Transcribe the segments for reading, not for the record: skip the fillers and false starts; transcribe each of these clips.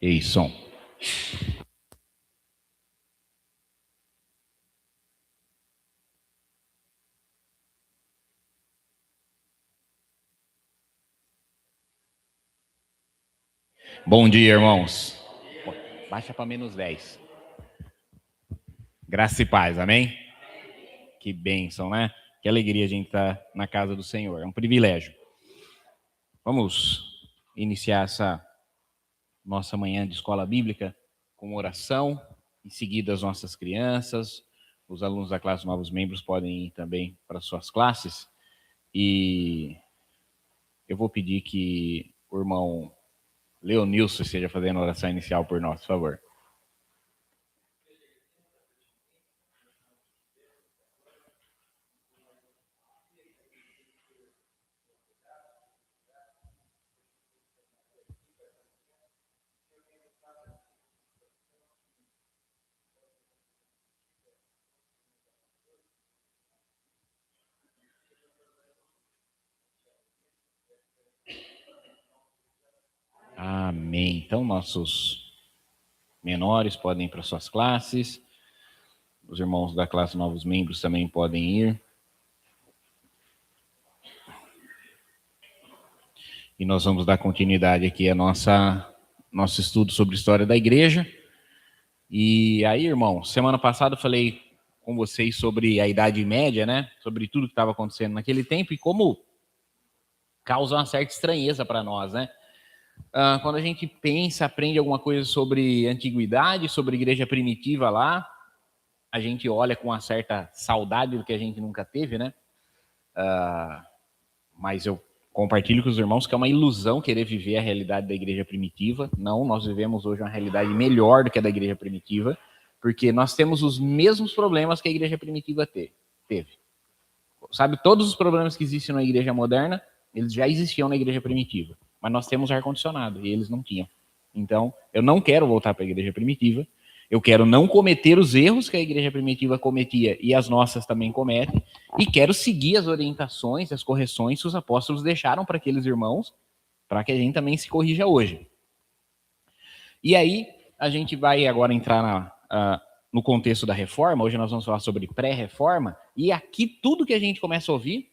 Ei, som. Bom dia, irmãos. Baixa para -10. Graça e paz, amém? Que bênção, né? Que alegria a gente estar na casa do Senhor. É um privilégio. Vamos iniciar essa nossa manhã de escola bíblica com oração. Em seguida, as nossas crianças, os alunos da classe Novos Membros podem ir também para suas classes. E eu vou pedir que o irmão Leonilson esteja fazendo a oração inicial por nós, por favor. Amém. Então, nossos menores podem ir para suas classes. Os irmãos da classe Novos Membros também podem ir. E nós vamos dar continuidade aqui a nosso estudo sobre a história da igreja. E aí, irmão, semana passada eu falei com vocês sobre a Idade Média, né? Sobre tudo que estava acontecendo naquele tempo e como causa uma certa estranheza para nós, né? Quando a gente pensa, aprende alguma coisa sobre antiguidade, sobre igreja primitiva lá, a gente olha com uma certa saudade do que a gente nunca teve, né? Mas eu compartilho com os irmãos que é uma ilusão querer viver a realidade da igreja primitiva. Não, nós vivemos hoje uma realidade melhor do que a da igreja primitiva, porque nós temos os mesmos problemas que a igreja primitiva teve. Sabe, todos os problemas que existem na igreja moderna, eles já existiam na igreja primitiva. Mas nós temos ar-condicionado e eles não tinham. Então, eu não quero voltar para a igreja primitiva. Eu quero não cometer os erros que a igreja primitiva cometia e as nossas também cometem. E quero seguir as orientações, as correções que os apóstolos deixaram para aqueles irmãos, para que a gente também se corrija hoje. E aí, a gente vai agora entrar no contexto da reforma. Hoje nós vamos falar sobre pré-reforma. E aqui tudo que a gente começa a ouvir,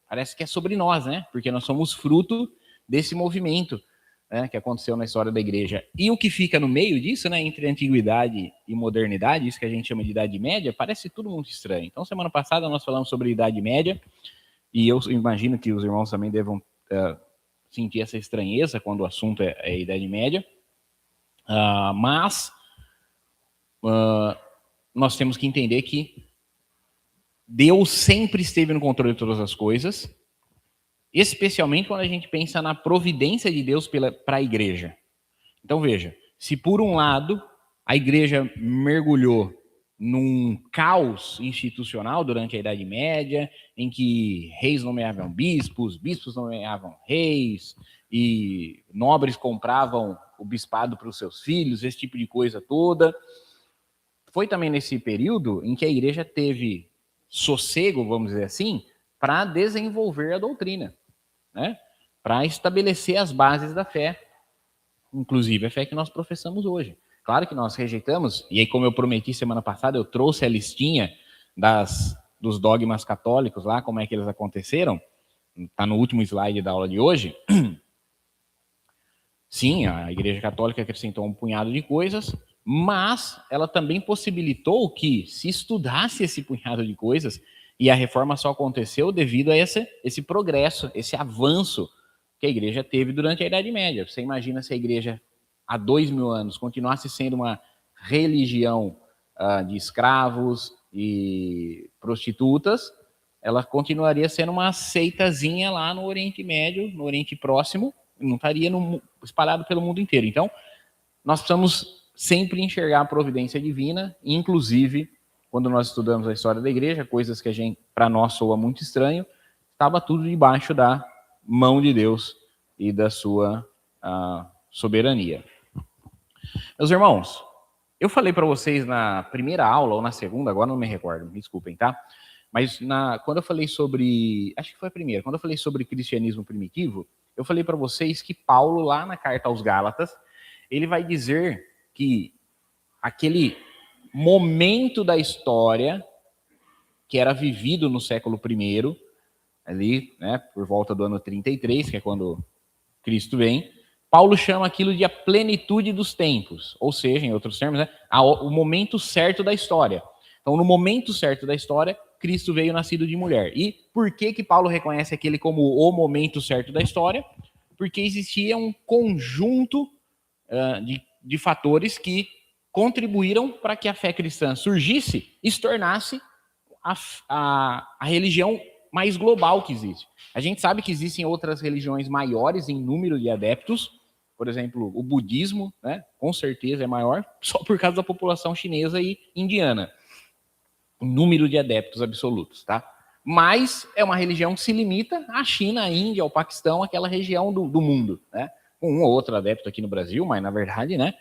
parece que é sobre nós, né? Porque nós somos fruto desse movimento, né, que aconteceu na história da igreja. E o que fica no meio disso, né, entre antiguidade e modernidade, isso que a gente chama de Idade Média, parece tudo muito estranho. Então, semana passada nós falamos sobre Idade Média, e eu imagino que os irmãos também devam sentir essa estranheza quando o assunto é Idade Média. Mas nós temos que entender que Deus sempre esteve no controle de todas as coisas, especialmente quando a gente pensa na providência de Deus para a igreja. Então, veja, se por um lado a igreja mergulhou num caos institucional durante a Idade Média, em que reis nomeavam bispos, bispos nomeavam reis, e nobres compravam o bispado para os seus filhos, esse tipo de coisa toda. Foi também nesse período em que a igreja teve sossego, vamos dizer assim, para desenvolver a doutrina, né? Para estabelecer as bases da fé, inclusive a fé que nós professamos hoje. Claro que nós rejeitamos, e aí como eu prometi semana passada, eu trouxe a listinha dos dogmas católicos lá, como é que eles aconteceram, está no último slide da aula de hoje. Sim, a Igreja Católica acrescentou um punhado de coisas, mas ela também possibilitou que se estudasse esse punhado de coisas, e a reforma só aconteceu devido a esse progresso, esse avanço que a igreja teve durante a Idade Média. Você imagina se a igreja, há 2000 anos, continuasse sendo uma religião de escravos e prostitutas, ela continuaria sendo uma seitazinha lá no Oriente Médio, no Oriente Próximo, não estaria espalhado pelo mundo inteiro. Então, nós precisamos sempre enxergar a providência divina, inclusive, quando nós estudamos a história da igreja, coisas que para nós soa muito estranho, estava tudo debaixo da mão de Deus e da sua soberania. Meus irmãos, eu falei para vocês na primeira aula ou na segunda, agora não me recordo, me desculpem, tá? Mas quando eu falei sobre, acho que foi a primeira, quando eu falei sobre cristianismo primitivo, eu falei para vocês que Paulo, lá na carta aos Gálatas, ele vai dizer que aquele momento da história que era vivido no século I, ali, né, por volta do ano 33, que é quando Cristo vem, Paulo chama aquilo de a plenitude dos tempos, ou seja, em outros termos, né, o momento certo da história. Então, no momento certo da história, Cristo veio nascido de mulher. E por que Paulo reconhece aquele como o momento certo da história? Porque existia um conjunto de fatores que contribuíram para que a fé cristã surgisse e se tornasse a religião mais global que existe. A gente sabe que existem outras religiões maiores em número de adeptos, por exemplo, o budismo, né, com certeza é maior, só por causa da população chinesa e indiana, o número de adeptos absolutos, tá? Mas é uma religião que se limita à China, à Índia, ao Paquistão, aquela região do mundo, né? Com um ou outro adepto aqui no Brasil, mas na verdade, né,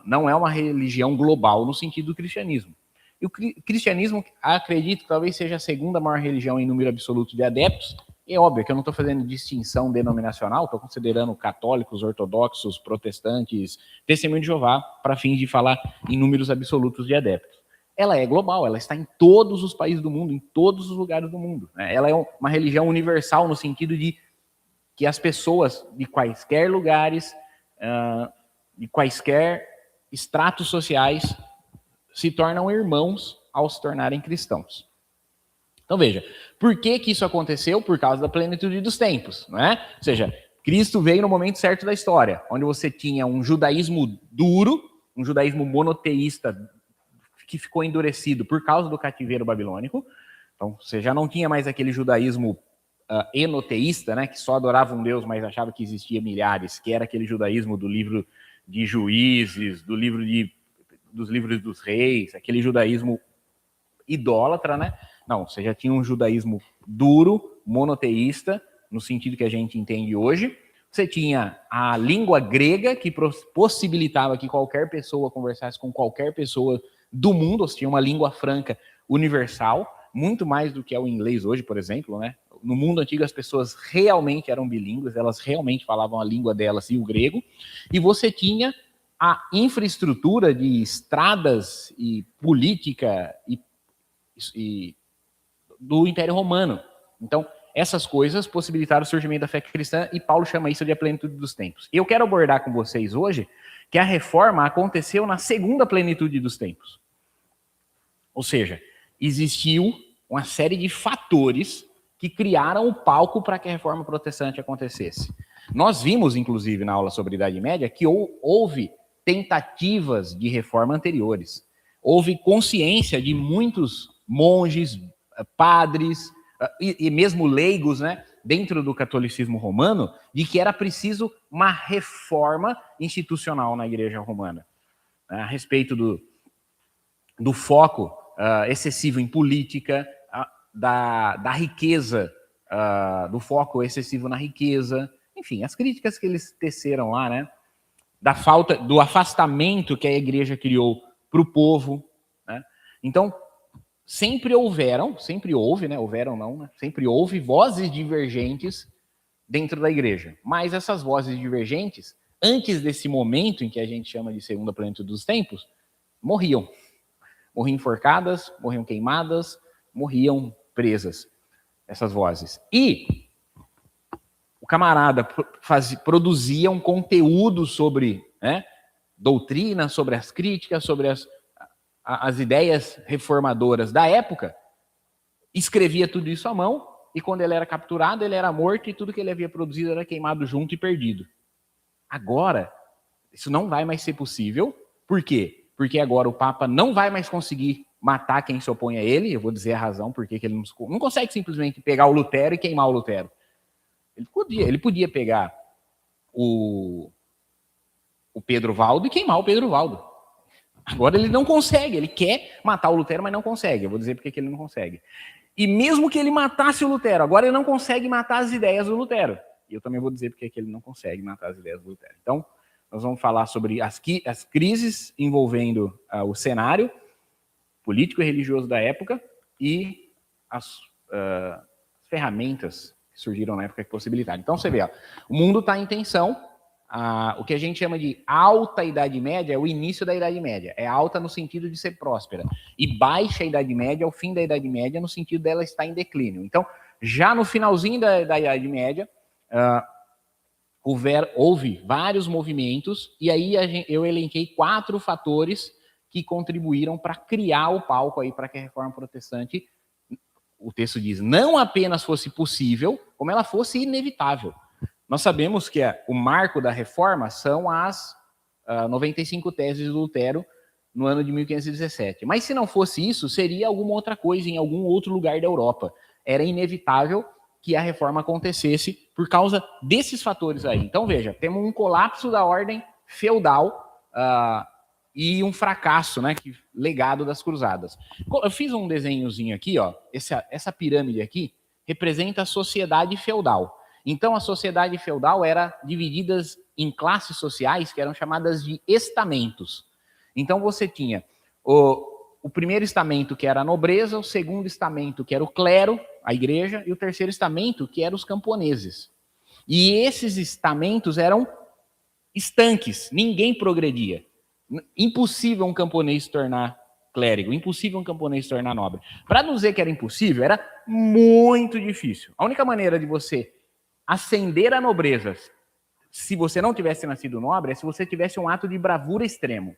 não é uma religião global no sentido do cristianismo. E o cristianismo, acredito que talvez seja a segunda maior religião em número absoluto de adeptos. E é óbvio que eu não estou fazendo distinção denominacional, estou considerando católicos, ortodoxos, protestantes, testemunho de Jeová, para fins de falar em números absolutos de adeptos. Ela é global, ela está em todos os países do mundo, em todos os lugares do mundo. Ela é uma religião universal no sentido de que as pessoas de quaisquer lugares, de quaisquer estratos sociais, se tornam irmãos ao se tornarem cristãos. Então veja, por que isso aconteceu? Por causa da plenitude dos tempos, não é? Ou seja, Cristo veio no momento certo da história, onde você tinha um judaísmo duro, um judaísmo monoteísta que ficou endurecido por causa do cativeiro babilônico. Então você já não tinha mais aquele judaísmo enoteísta, né, que só adorava um Deus, mas achava que existia milhares, que era aquele judaísmo do livro de Juízes, dos livros dos reis, aquele judaísmo idólatra, né? Não, você já tinha um judaísmo duro, monoteísta, no sentido que a gente entende hoje. Você tinha a língua grega, que possibilitava que qualquer pessoa conversasse com qualquer pessoa do mundo. Você tinha uma língua franca universal, muito mais do que é o inglês hoje, por exemplo, né? No mundo antigo as pessoas realmente eram bilíngues, elas realmente falavam a língua delas e o grego. E você tinha a infraestrutura de estradas e política e do Império Romano. Então, essas coisas possibilitaram o surgimento da fé cristã e Paulo chama isso de a plenitude dos tempos. Eu quero abordar com vocês hoje que a reforma aconteceu na segunda plenitude dos tempos. Ou seja, existiu uma série de fatores que criaram o palco para que a reforma protestante acontecesse. Nós vimos, inclusive, na aula sobre a Idade Média, que houve tentativas de reforma anteriores. Houve consciência de muitos monges, padres e mesmo leigos, né, dentro do catolicismo romano, de que era preciso uma reforma institucional na Igreja Romana, né, a respeito do foco excessivo em política, da riqueza, do foco excessivo na riqueza, enfim, as críticas que eles teceram lá, né, da falta, do afastamento que a igreja criou para o povo, né? Então, sempre houve, né, houveram não, né, sempre houve vozes divergentes dentro da igreja, mas essas vozes divergentes, antes desse momento em que a gente chama de segunda plenitude dos tempos, morriam enforcadas, morriam queimadas, morriam presas, essas vozes. E o camarada produzia um conteúdo sobre, né, doutrina, sobre as críticas, sobre as ideias reformadoras da época, escrevia tudo isso à mão e quando ele era capturado, ele era morto e tudo que ele havia produzido era queimado junto e perdido. Agora, isso não vai mais ser possível. Por quê? Porque agora o Papa não vai mais conseguir matar quem se opõe a ele. Eu vou dizer a razão por que ele não consegue simplesmente pegar o Lutero e queimar o Lutero. Ele podia pegar o Pedro Valdo e queimar o Pedro Valdo. Agora ele não consegue, ele quer matar o Lutero, mas não consegue. Eu vou dizer por que ele não consegue. E mesmo que ele matasse o Lutero, agora ele não consegue matar as ideias do Lutero. E eu também vou dizer por que ele não consegue matar as ideias do Lutero. Então, nós vamos falar sobre as crises envolvendo o cenário político e religioso da época e as ferramentas que surgiram na época que possibilitaram. Então, você vê, ó, o mundo está em tensão. O que a gente chama de alta Idade Média é o início da Idade Média. É alta no sentido de ser próspera. E baixa Idade Média é o fim da Idade Média, no sentido dela estar em declínio. Então, já no finalzinho da Idade Média, houve vários movimentos, e aí eu elenquei 4 fatores que contribuíram para criar o palco aí para que a Reforma Protestante, o texto diz, não apenas fosse possível, como ela fosse inevitável. Nós sabemos que o marco da Reforma são as 95 teses do Lutero no ano de 1517. Mas se não fosse isso, seria alguma outra coisa em algum outro lugar da Europa. Era inevitável que a Reforma acontecesse por causa desses fatores aí. Então, veja, temos um colapso da ordem feudal e um fracasso, né, legado das cruzadas. Eu fiz um desenhozinho aqui, ó. Essa pirâmide aqui representa a sociedade feudal. Então, a sociedade feudal era dividida em classes sociais que eram chamadas de estamentos. Então, você tinha o primeiro estamento, que era a nobreza, o segundo estamento, que era o clero, a igreja, e o terceiro estamento, que eram os camponeses. E esses estamentos eram estanques, ninguém progredia. Impossível um camponês se tornar clérigo, impossível um camponês se tornar nobre. Para não dizer que era impossível, era muito difícil. A única maneira de você ascender a nobreza, se você não tivesse nascido nobre, é se você tivesse um ato de bravura extremo.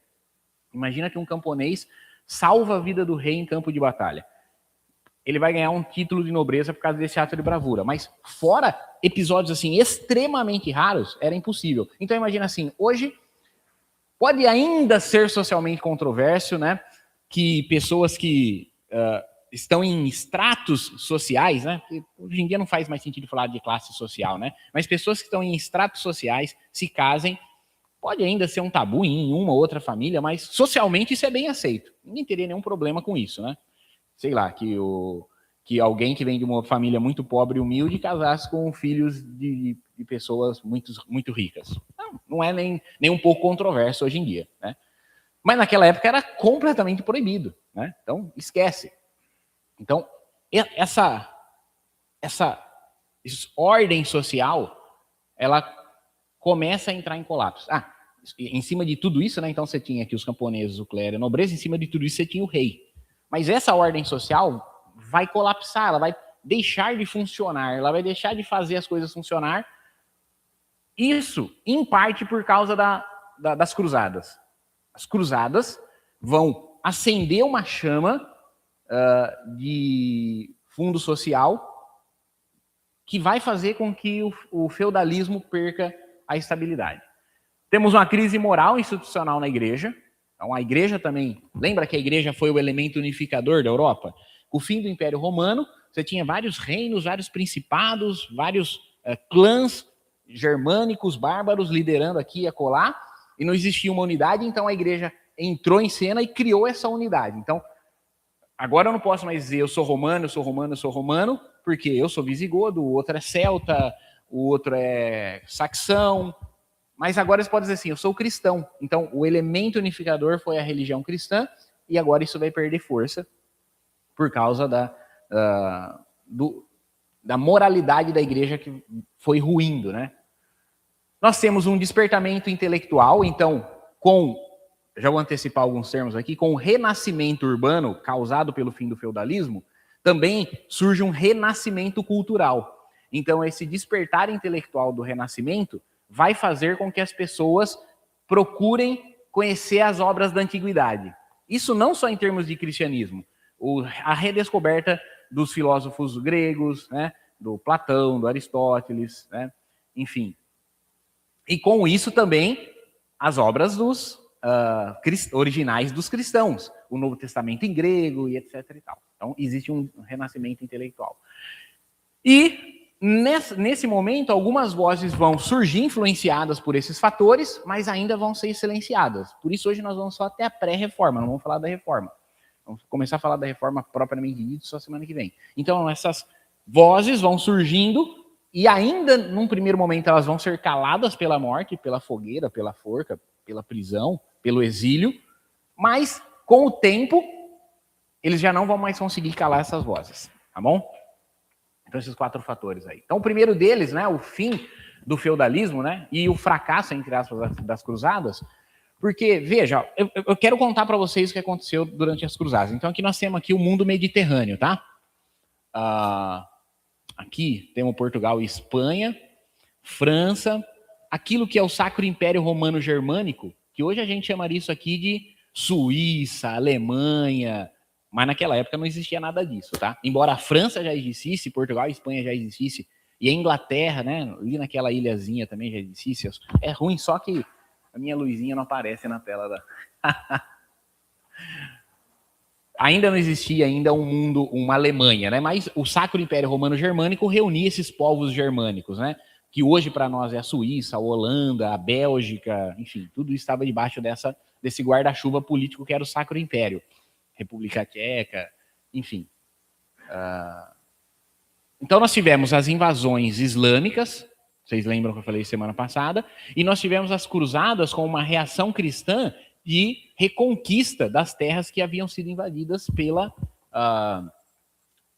Imagina que um camponês salva a vida do rei em campo de batalha. Ele vai ganhar um título de nobreza por causa desse ato de bravura. Mas fora episódios assim extremamente raros, era impossível. Então imagina assim, hoje pode ainda ser socialmente controverso, né, que pessoas que estão em estratos sociais, né? Hoje em dia não faz mais sentido falar de classe social, né? Mas pessoas que estão em estratos sociais se casem, pode ainda ser um tabu em uma ou outra família, mas socialmente isso é bem aceito. Ninguém teria nenhum problema com isso, né? Sei lá, que alguém que vem de uma família muito pobre e humilde casasse com filhos de pessoas muito ricas. Não é nem um pouco controverso hoje em dia, né? Mas naquela época era completamente proibido, né? Então, esquece. Então, essa ordem social, ela começa a entrar em colapso. Em cima de tudo isso, né? Então você tinha aqui os camponeses, o clero, a nobreza, em cima de tudo isso você tinha o rei. Mas essa ordem social vai colapsar, ela vai deixar de funcionar, ela vai deixar de fazer as coisas funcionar. Isso, em parte, por causa das cruzadas. As cruzadas vão acender uma chama de fundo social que vai fazer com que o feudalismo perca a estabilidade. Temos uma crise moral e institucional na igreja. Então, a igreja também... Lembra que a igreja foi o elemento unificador da Europa? Com o fim do Império Romano, você tinha vários reinos, vários principados, vários clãs germânicos, bárbaros, liderando aqui e acolá, e não existia uma unidade, então a igreja entrou em cena e criou essa unidade. Então, agora eu não posso mais dizer eu sou romano, eu sou romano, eu sou romano, porque eu sou visigodo, o outro é celta, o outro é saxão, mas agora você pode dizer assim, eu sou cristão. Então, o elemento unificador foi a religião cristã, e agora isso vai perder força por causa da moralidade da igreja que foi ruindo, né? Nós temos um despertamento intelectual, então, já vou antecipar alguns termos aqui, com o renascimento urbano causado pelo fim do feudalismo, também surge um renascimento cultural. Então, esse despertar intelectual do renascimento vai fazer com que as pessoas procurem conhecer as obras da antiguidade. Isso não só em termos de cristianismo, a redescoberta dos filósofos gregos, né, Do Platão, do Aristóteles, né? Enfim. E com isso também as obras dos originais dos cristãos, o Novo Testamento em grego e etc. e tal. Então, existe um renascimento intelectual. E, nesse momento, algumas vozes vão surgir influenciadas por esses fatores, mas ainda vão ser silenciadas. Por isso, hoje nós vamos só até a pré-reforma, não vamos falar da reforma. Vamos começar a falar da reforma propriamente dita só semana que vem. Então, essas vozes vão surgindo e ainda, num primeiro momento, elas vão ser caladas pela morte, pela fogueira, pela forca, pela prisão, pelo exílio, mas, com o tempo, eles já não vão mais conseguir calar essas vozes, tá bom? Então, esses 4 fatores aí. Então, o primeiro deles, né, o fim do feudalismo, né, e o fracasso, entre aspas, das cruzadas, porque, veja, eu quero contar para vocês o que aconteceu durante as cruzadas. Então, aqui nós temos aqui o mundo mediterrâneo, tá? Aqui temos Portugal e Espanha, França, aquilo que é o Sacro Império Romano Germânico, que hoje a gente chamaria isso aqui de Suíça, Alemanha, mas naquela época não existia nada disso, tá? Embora a França já existisse, Portugal e Espanha já existisse, e a Inglaterra, né, ali naquela ilhazinha também já existisse. É ruim só que a minha luzinha não aparece na tela da... Ainda não existia ainda um mundo, uma Alemanha, né? Mas o Sacro Império Romano Germânico reunia esses povos germânicos, né? Que hoje para nós é a Suíça, a Holanda, a Bélgica, enfim, tudo estava debaixo desse guarda-chuva político que era o Sacro Império. República Tcheca, enfim. Então nós tivemos as invasões islâmicas, vocês lembram que eu falei semana passada, e nós tivemos as cruzadas com uma reação cristã de reconquista das terras que haviam sido invadidas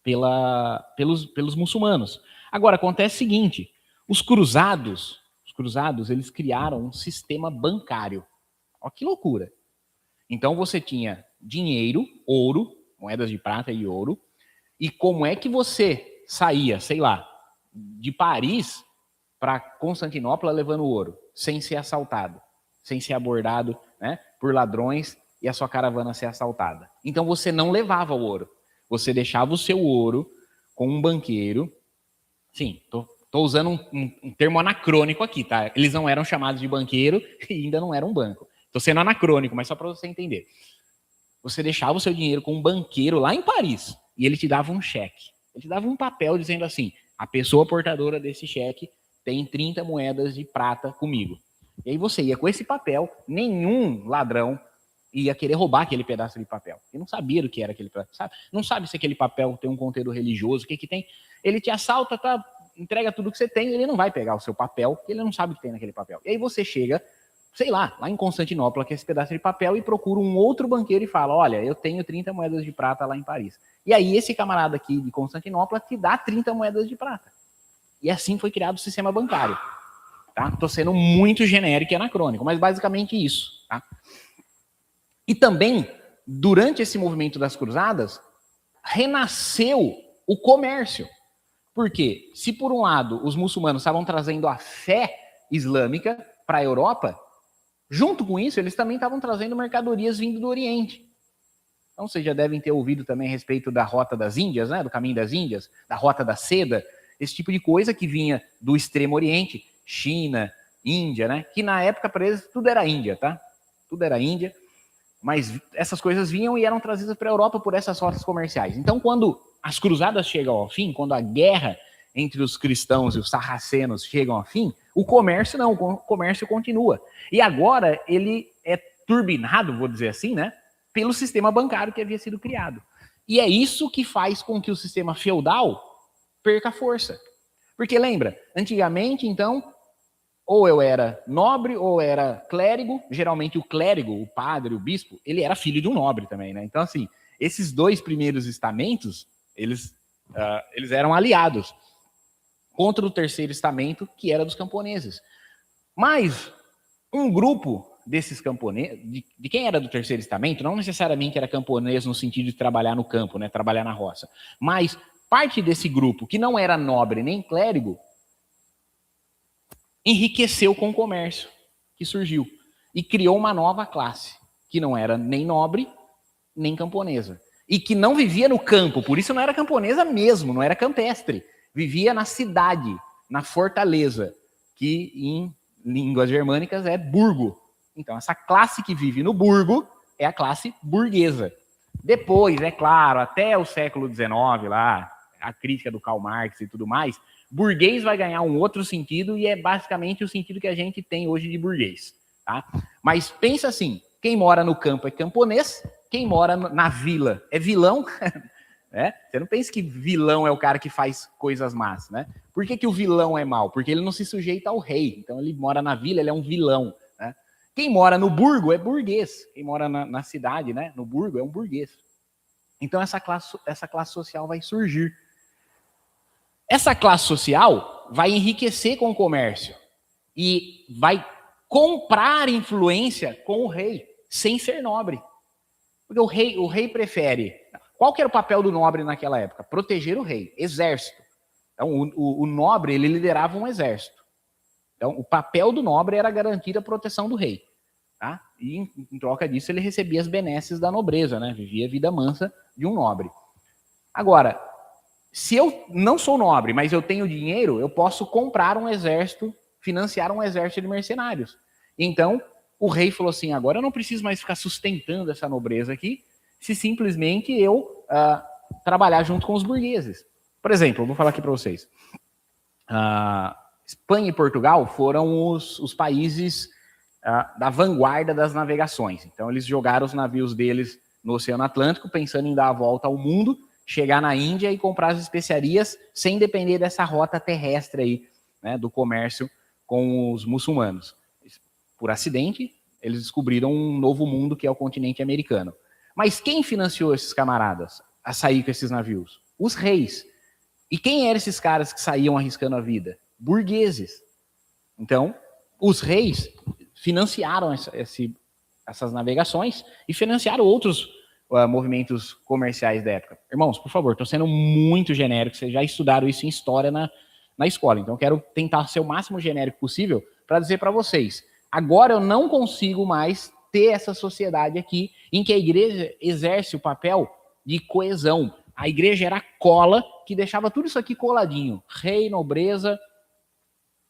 pelos muçulmanos. Agora, acontece o seguinte, os cruzados, eles criaram um sistema bancário. Olha que loucura. Então, você tinha dinheiro, ouro, moedas de prata e ouro, e como é que você saía, sei lá, de Paris para Constantinopla levando ouro, sem ser assaltado, sem ser abordado, né, por ladrões e a sua caravana ser assaltada. Então você não levava o ouro, você deixava o seu ouro com um banqueiro. Sim, tô usando um termo anacrônico aqui, tá? Eles não eram chamados de banqueiro e ainda não eram um banco. Tô sendo anacrônico, mas só para você entender. Você deixava o seu dinheiro com um banqueiro lá em Paris e ele te dava um cheque. Ele te dava um papel dizendo assim, a pessoa portadora desse cheque tem 30 moedas de prata comigo. E aí você ia com esse papel, nenhum ladrão ia querer roubar aquele pedaço de papel. Ele não sabia do que era aquele papel. Não sabe se aquele papel tem um conteúdo religioso, o que tem. Ele te assalta, tá, entrega tudo que você tem, ele não vai pegar o seu papel, porque ele não sabe o que tem naquele papel. E aí você chega, sei lá em Constantinopla, que é esse pedaço de papel, e procura um outro banqueiro e fala, olha, eu tenho 30 moedas de prata lá em Paris. E aí esse camarada aqui de Constantinopla te dá 30 moedas de prata. E assim foi criado o sistema bancário. Tá? Tô sendo muito genérico e anacrônico, mas basicamente isso. Tá? E também, durante esse movimento das cruzadas, renasceu o comércio. Por quê? Se por um lado os muçulmanos estavam trazendo a fé islâmica para a Europa, junto com isso eles também estavam trazendo mercadorias vindo do Oriente. Então vocês já devem ter ouvido também a respeito da Rota das Índias, né? Do Caminho das Índias, da Rota da Seda, esse tipo de coisa que vinha do Extremo Oriente, China, Índia, né? Que na época para eles tudo era Índia, tá? Tudo era Índia, mas essas coisas vinham e eram trazidas para a Europa por essas rotas comerciais. Então, quando as cruzadas chegam ao fim, quando a guerra entre os cristãos e os sarracenos chegam ao fim, o comércio não, o comércio continua. E agora ele é turbinado, vou dizer assim, né? Pelo sistema bancário que havia sido criado. E é isso que faz com que o sistema feudal perca força. Porque lembra, antigamente, então, ou eu era nobre ou era clérigo. Geralmente o clérigo, o padre, o bispo, ele era filho de um nobre também, né? Então, assim, esses dois primeiros estamentos, eles eram aliados contra o terceiro estamento, que era dos camponeses. Mas um grupo desses camponeses, de quem era do terceiro estamento, não necessariamente era camponês no sentido de trabalhar no campo, né, trabalhar na roça, mas parte desse grupo, que não era nobre nem clérigo, enriqueceu com o comércio que surgiu e criou uma nova classe, que não era nem nobre, nem camponesa, e que não vivia no campo, por isso não era camponesa mesmo, não era campestre. vivia na cidade, na fortaleza, que em línguas germânicas é burgo. Então, essa classe que vive no burgo é a classe burguesa. Depois, é claro, até o século XIX, lá, a crítica do Karl Marx e tudo mais, burguês vai ganhar um outro sentido e é basicamente o sentido que a gente tem hoje de burguês. Tá? Mas pensa assim, quem mora no campo é camponês, quem mora na vila é vilão. Né? Você não pensa que vilão é o cara que faz coisas más, né? Por que o vilão é mau? Porque ele não se sujeita ao rei. Então ele mora na vila, ele é um vilão. Né? Quem mora no burgo é burguês. Quem mora na cidade, né? No burgo, é um burguês. Então essa classe social vai surgir. Essa classe social vai enriquecer com o comércio e vai comprar influência com o rei, sem ser nobre. Porque o rei prefere... Qual que era o papel do nobre naquela época? Proteger o rei, exército. Então, o nobre, ele liderava um exército. Então, o papel do nobre era garantir a proteção do rei. Tá? E, em troca disso, ele recebia as benesses da nobreza, né? Vivia a vida mansa de um nobre. Agora, se eu não sou nobre, mas eu tenho dinheiro, eu posso comprar um exército, financiar um exército de mercenários. Então, o rei falou assim, agora eu não preciso mais ficar sustentando essa nobreza aqui, se simplesmente eu trabalhar junto com os burgueses. Por exemplo, eu vou falar aqui para vocês. Espanha e Portugal foram os países da vanguarda das navegações. Então, eles jogaram os navios deles no Oceano Atlântico, pensando em dar a volta ao mundo, chegar na Índia e comprar as especiarias sem depender dessa rota terrestre aí, né, do comércio com os muçulmanos. Por acidente, eles descobriram um novo mundo que é o continente americano. Mas quem financiou esses camaradas a sair com esses navios? Os reis. E quem eram esses caras que saíam arriscando a vida? Burgueses. Então, os reis financiaram essas navegações e financiaram outros movimentos comerciais da época. Irmãos, por favor, estou sendo muito genérico, vocês já estudaram isso em história na escola, então eu quero tentar ser o máximo genérico possível para dizer para vocês, agora eu não consigo mais ter essa sociedade aqui em que a igreja exerce o papel de coesão. A igreja era a cola que deixava tudo isso aqui coladinho. Rei, nobreza,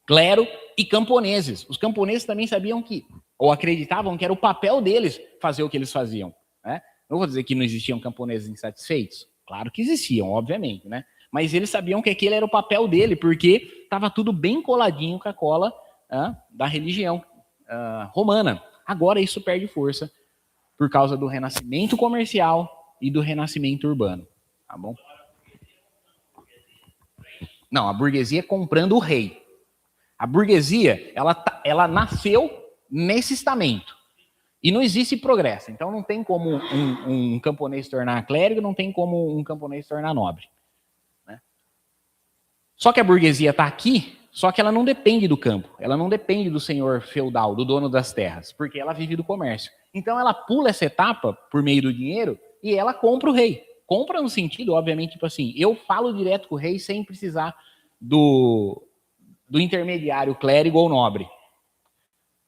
clero e camponeses. Os camponeses também sabiam que, ou acreditavam que era o papel deles fazer o que eles faziam. Né? Não vou dizer que não existiam camponeses insatisfeitos. Claro que existiam, obviamente. Né? Mas eles sabiam que aquele era o papel dele, porque estava tudo bem coladinho com a cola da religião romana. Agora isso perde força por causa do renascimento comercial e do renascimento urbano. Tá bom? Não, a burguesia comprando o rei. A burguesia, ela nasceu nesse estamento. E não existe progresso. Então não tem como um camponês se tornar clérigo, não tem como um camponês se tornar nobre. Né? Só que a burguesia está aqui, só que ela não depende do campo. Ela não depende do senhor feudal, do dono das terras, porque ela vive do comércio. Então ela pula essa etapa por meio do dinheiro e ela compra o rei. Compra no sentido, obviamente, tipo assim, eu falo direto com o rei sem precisar do intermediário clérigo ou nobre.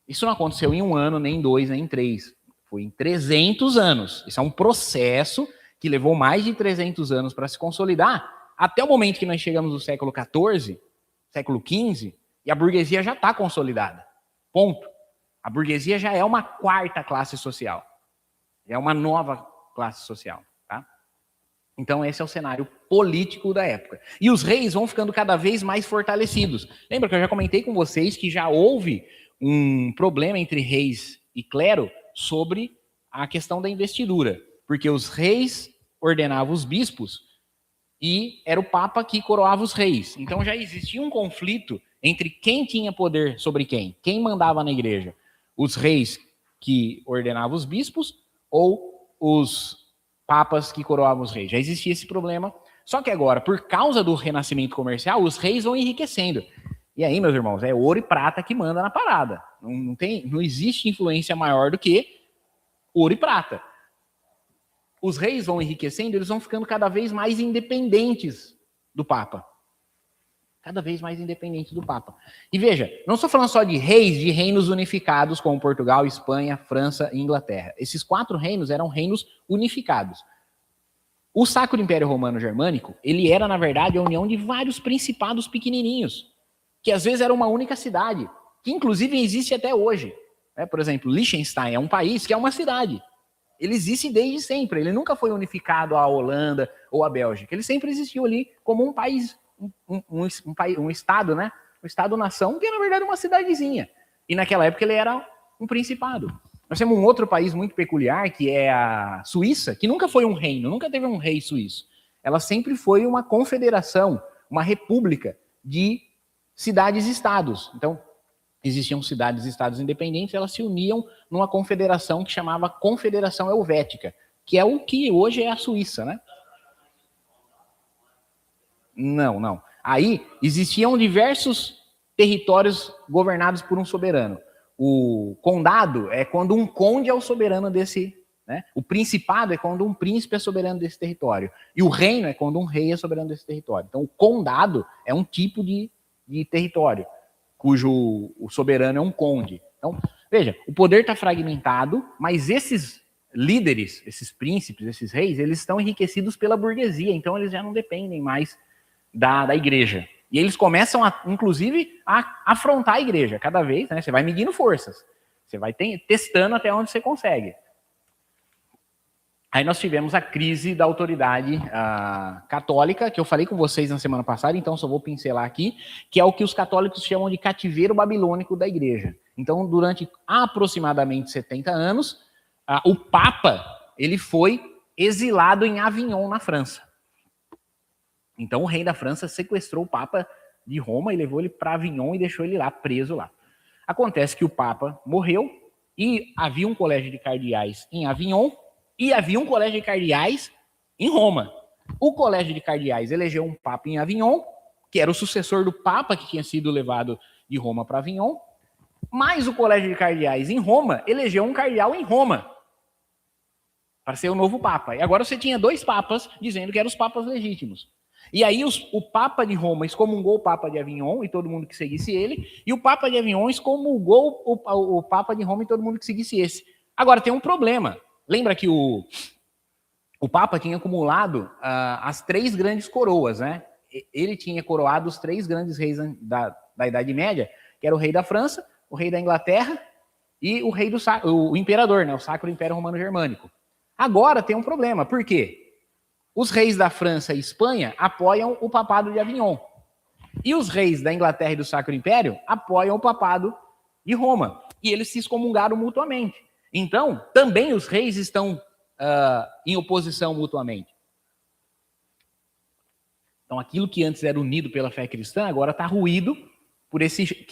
Isso não aconteceu em 1 ano, nem em 2, nem em 3. Foi em 300 anos. Isso é um processo que levou mais de 300 anos para se consolidar, até o momento que nós chegamos no século XIV, século XV, e a burguesia já está consolidada. Ponto. A burguesia já é uma quarta classe social. É uma nova classe social. Tá? Então esse é o cenário político da época. E os reis vão ficando cada vez mais fortalecidos. Lembra que eu já comentei com vocês que já houve um problema entre reis e clero sobre a questão da investidura. Porque os reis ordenavam os bispos e era o Papa que coroava os reis. Então já existia um conflito entre quem tinha poder sobre quem mandava na igreja. Os reis que ordenavam os bispos ou os papas que coroavam os reis. Já existia esse problema. Só que agora, por causa do renascimento comercial, os reis vão enriquecendo. E aí, meus irmãos, é ouro e prata que manda na parada. Não existe influência maior do que ouro e prata. Os reis vão enriquecendo, eles vão ficando cada vez mais independentes do Papa. Cada vez mais independentes do Papa. E veja, não estou falando só de reis de reinos unificados, como Portugal, Espanha, França e Inglaterra. Esses 4 reinos eram reinos unificados. O Sacro Império Romano Germânico, ele era, na verdade, a união de vários principados pequenininhos, que às vezes era uma única cidade, que inclusive existe até hoje. Por exemplo, Liechtenstein é um país que é uma cidade. Ele existe desde sempre, ele nunca foi unificado à Holanda ou à Bélgica, ele sempre existiu ali como um país, um estado, né? Um estado-nação, que é, na verdade, uma cidadezinha. E naquela época ele era um principado. Nós temos um outro país muito peculiar, que é a Suíça, que nunca foi um reino, nunca teve um rei suíço. Ela sempre foi uma confederação, uma república de cidades-estados. Então, existiam cidades e estados independentes, elas se uniam numa confederação que chamava Confederação Helvética, que é o que hoje é a Suíça, né? Não. Aí existiam diversos territórios governados por um soberano. O condado é quando um conde é o soberano desse, né? O principado é quando um príncipe é soberano desse território. E o reino é quando um rei é soberano desse território. Então, o condado é um tipo de território, cujo o soberano é um conde. Então, veja, o poder está fragmentado, mas esses líderes, esses príncipes, esses reis, eles estão enriquecidos pela burguesia, então eles já não dependem mais da igreja. E eles começam, inclusive, a afrontar a igreja cada vez, né? Você vai medindo forças. Você vai testando até onde você consegue. Aí nós tivemos a crise da autoridade católica, que eu falei com vocês na semana passada, então só vou pincelar aqui, que é o que os católicos chamam de cativeiro babilônico da igreja. Então, durante aproximadamente 70 anos, o Papa ele foi exilado em Avignon, na França. Então, o rei da França sequestrou o Papa de Roma e levou ele para Avignon e deixou ele lá, preso lá. Acontece que o Papa morreu e havia um colégio de cardeais em Avignon e havia um colégio de cardeais em Roma. O colégio de cardeais elegeu um Papa em Avignon, que era o sucessor do Papa que tinha sido levado de Roma para Avignon, mas o colégio de cardeais em Roma elegeu um cardeal em Roma para ser o novo Papa. E agora você tinha dois papas dizendo que eram os papas legítimos. E aí o Papa de Roma excomungou o Papa de Avignon e todo mundo que seguisse ele, e o Papa de Avignon excomungou o Papa de Roma e todo mundo que seguisse esse. Agora, tem um problema. Lembra que o Papa tinha acumulado as três grandes coroas, né? Ele tinha coroado os três grandes reis da Idade Média, que era o rei da França, o rei da Inglaterra e o imperador, né? O Sacro Império Romano Germânico. Agora tem um problema. Por quê? Os reis da França e Espanha apoiam o papado de Avignon. E os reis da Inglaterra e do Sacro Império apoiam o papado de Roma. E eles se excomungaram mutuamente. Então, também os reis estão em oposição mutuamente. Então, aquilo que antes era unido pela fé cristã, agora está ruído por esse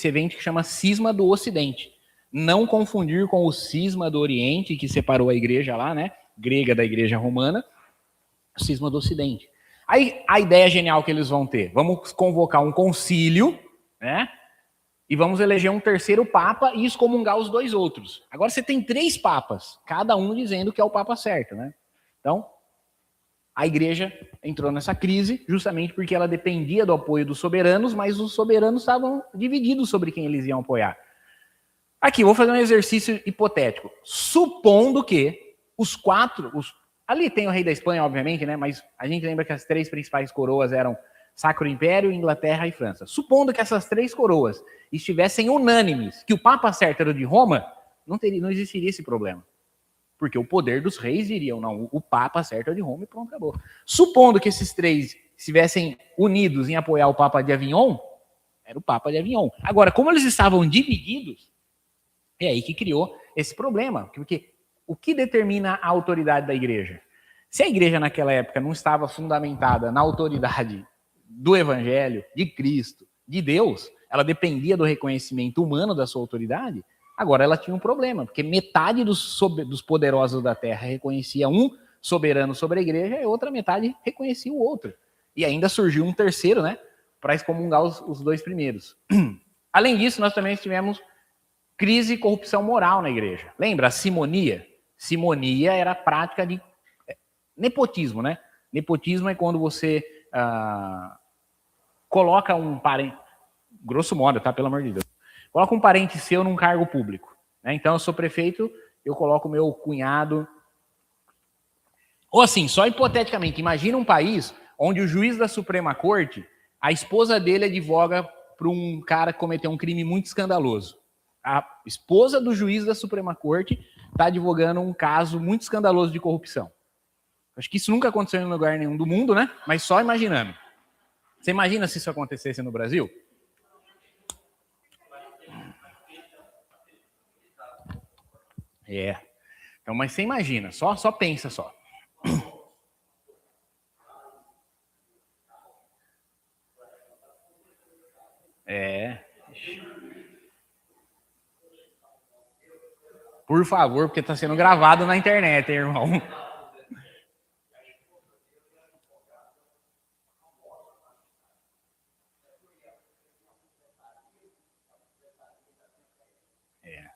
evento que chama Cisma do Ocidente. Não confundir com o Cisma do Oriente, que separou a igreja lá, né, grega da igreja romana, o Cisma do Ocidente. Aí, a ideia genial que eles vão ter, vamos convocar um concílio, né, e vamos eleger um terceiro papa e excomungar os dois outros. Agora você tem três papas, cada um dizendo que é o papa certo, né? Então, a igreja entrou nessa crise justamente porque ela dependia do apoio dos soberanos, mas os soberanos estavam divididos sobre quem eles iam apoiar. Aqui, vou fazer um exercício hipotético. Supondo que ali tem o rei da Espanha, obviamente, né? Mas a gente lembra que as três principais coroas eram Sacro Império, Inglaterra e França. Supondo que essas três coroas estivessem unânimes, que o Papa certo era de Roma, não existiria esse problema. Porque o poder dos reis diriam, não, o Papa certo é de Roma e pronto, acabou. Supondo que esses três estivessem unidos em apoiar o Papa de Avignon, era o Papa de Avignon. Agora, como eles estavam divididos, é aí que criou esse problema. Porque o que determina a autoridade da igreja? Se a igreja naquela época não estava fundamentada na autoridade do Evangelho, de Cristo, de Deus, ela dependia do reconhecimento humano da sua autoridade, agora ela tinha um problema, porque metade dos poderosos da terra reconhecia um soberano sobre a igreja e outra metade reconhecia o outro. E ainda surgiu um terceiro, né, para excomungar os dois primeiros. Além disso, nós também tivemos crise e corrupção moral na igreja. Lembra a simonia? Simonia era a prática de nepotismo, né? Nepotismo é quando você coloca um parente, grosso modo, tá? Pelo amor de Deus. Coloca um parente seu num cargo público, né? Então, eu sou prefeito, eu coloco meu cunhado Ou assim, só hipoteticamente, imagina um país onde o juiz da Suprema Corte, a esposa dele advoga para um cara que cometeu um crime muito escandaloso. A esposa do juiz da Suprema Corte está advogando um caso muito escandaloso de corrupção. Acho que isso nunca aconteceu em lugar nenhum do mundo, né? Mas só imaginando. Você imagina se isso acontecesse no Brasil? É. Então, mas você imagina, só pensa só. É. Por favor, porque está sendo gravado na internet, hein, irmão. É.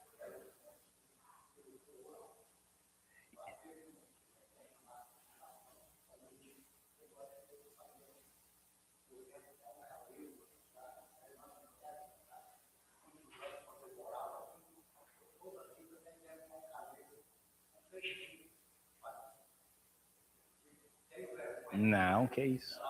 Não, que isso.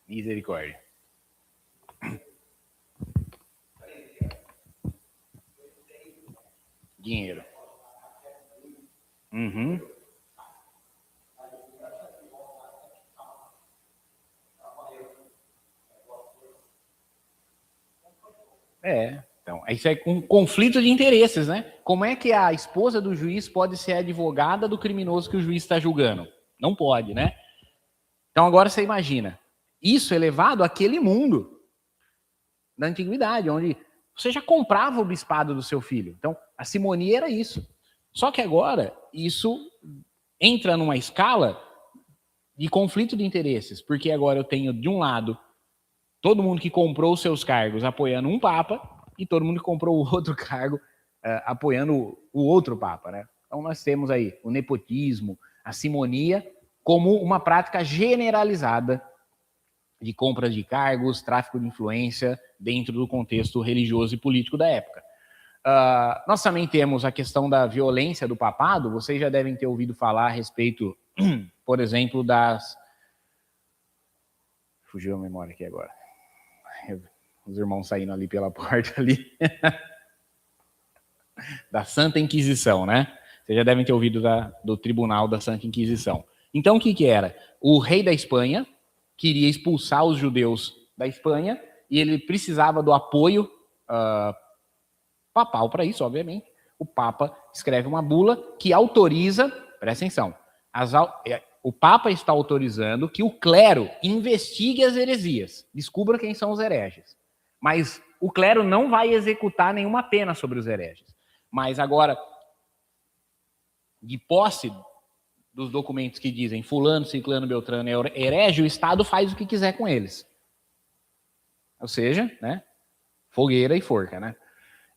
Misericórdia. Dinheiro. Uhum. É. Então, isso é um conflito de interesses, né? Como é que a esposa do juiz pode ser advogada do criminoso que o juiz está julgando? Não pode, né? Então agora você imagina, isso é levado àquele mundo da antiguidade, onde você já comprava o bispado do seu filho. Então, a simonia era isso. Só que agora, isso entra numa escala de conflito de interesses, porque agora eu tenho, de um lado, todo mundo que comprou os seus cargos apoiando um papa, e todo mundo que comprou o outro cargo apoiando o outro papa, né? Então nós temos aí o nepotismo, a simonia, como uma prática generalizada de compra de cargos, tráfico de influência dentro do contexto religioso e político da época. Nós também temos a questão da violência do papado. Vocês já devem ter ouvido falar a respeito, por exemplo, das... Fugiu a memória aqui agora. Os irmãos saindo ali pela porta ali. Da Santa Inquisição, né? Vocês já devem ter ouvido do Tribunal da Santa Inquisição. Então, o que era? O rei da Espanha queria expulsar os judeus da Espanha e ele precisava do apoio papal para isso, obviamente. O Papa escreve uma bula que autoriza, presta atenção, o Papa está autorizando que o clero investigue as heresias, descubra quem são os hereges. Mas o clero não vai executar nenhuma pena sobre os hereges. Mas agora, de posse dos documentos que dizem fulano, ciclano, beltrano é herege, o Estado faz o que quiser com eles. Ou seja, né, fogueira e forca, né?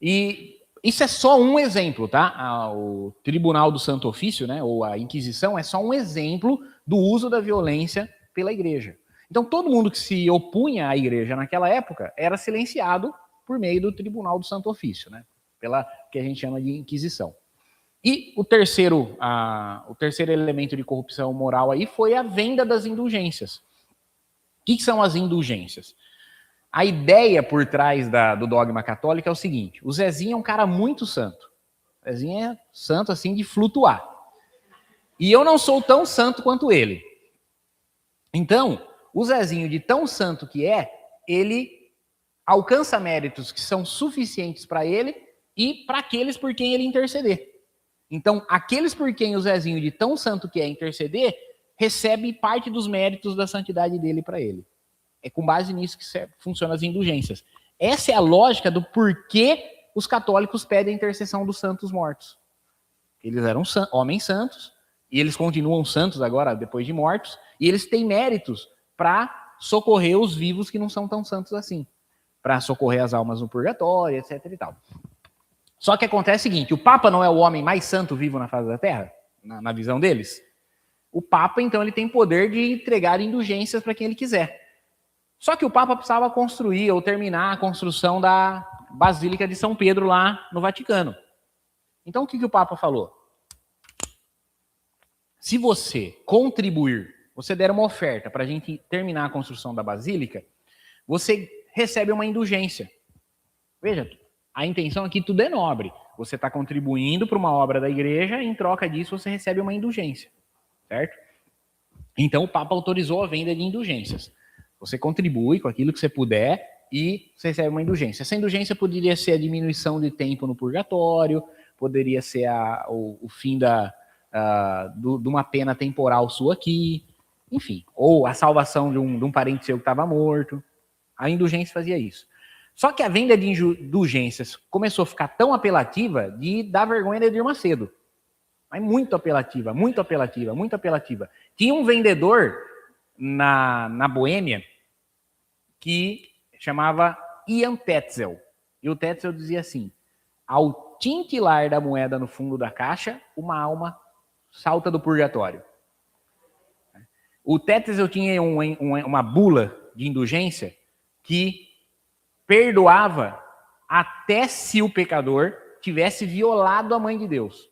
E isso é só um exemplo, tá? O Tribunal do Santo Ofício, né, ou a Inquisição, é só um exemplo do uso da violência pela igreja. Então, todo mundo que se opunha à igreja naquela época era silenciado por meio do Tribunal do Santo Ofício, né? Pela que a gente chama de Inquisição. E o terceiro elemento de corrupção moral aí foi a venda das indulgências. O que são as indulgências? A ideia por trás do dogma católico é o seguinte: o Zezinho é um cara muito santo. O Zezinho é santo assim de flutuar. E eu não sou tão santo quanto ele. Então, o Zezinho, de tão santo que é, ele alcança méritos que são suficientes para ele e para aqueles por quem ele interceder. Então, aqueles por quem o Zezinho, de tão santo que é, interceder, recebe parte dos méritos da santidade dele para ele. É com base nisso que funcionam as indulgências. Essa é a lógica do porquê os católicos pedem a intercessão dos santos mortos. Eles eram homens santos, e eles continuam santos agora, depois de mortos, e eles têm méritos para socorrer os vivos que não são tão santos assim, para socorrer as almas no purgatório, etc. e tal. Só que acontece o seguinte, o Papa não é o homem mais santo vivo na face da Terra? Na visão deles? O Papa, então, ele tem poder de entregar indulgências para quem ele quiser. Só que o Papa precisava construir ou terminar a construção da Basílica de São Pedro lá no Vaticano. Então, o que o Papa falou? Se você contribuir, você der uma oferta para a gente terminar a construção da Basílica, você recebe uma indulgência. Veja, a intenção aqui tudo é nobre. Você está contribuindo para uma obra da igreja, e em troca disso você recebe uma indulgência, certo? Então o Papa autorizou a venda de indulgências. Você contribui com aquilo que você puder e você recebe uma indulgência. Essa indulgência poderia ser a diminuição de tempo no purgatório, poderia ser o fim de uma pena temporal sua aqui, enfim, ou a salvação de um parente seu que estava morto. A indulgência fazia isso. Só que a venda de indulgências começou a ficar tão apelativa de dar vergonha de Edir Macedo. Mas muito apelativa, muito apelativa, muito apelativa. Tinha um vendedor na Boêmia que chamava Ian Tetzel. E o Tetzel dizia assim: ao tintilar da moeda no fundo da caixa, uma alma salta do purgatório. O Tetzel tinha uma bula de indulgência que perdoava até se o pecador tivesse violado a mãe de Deus.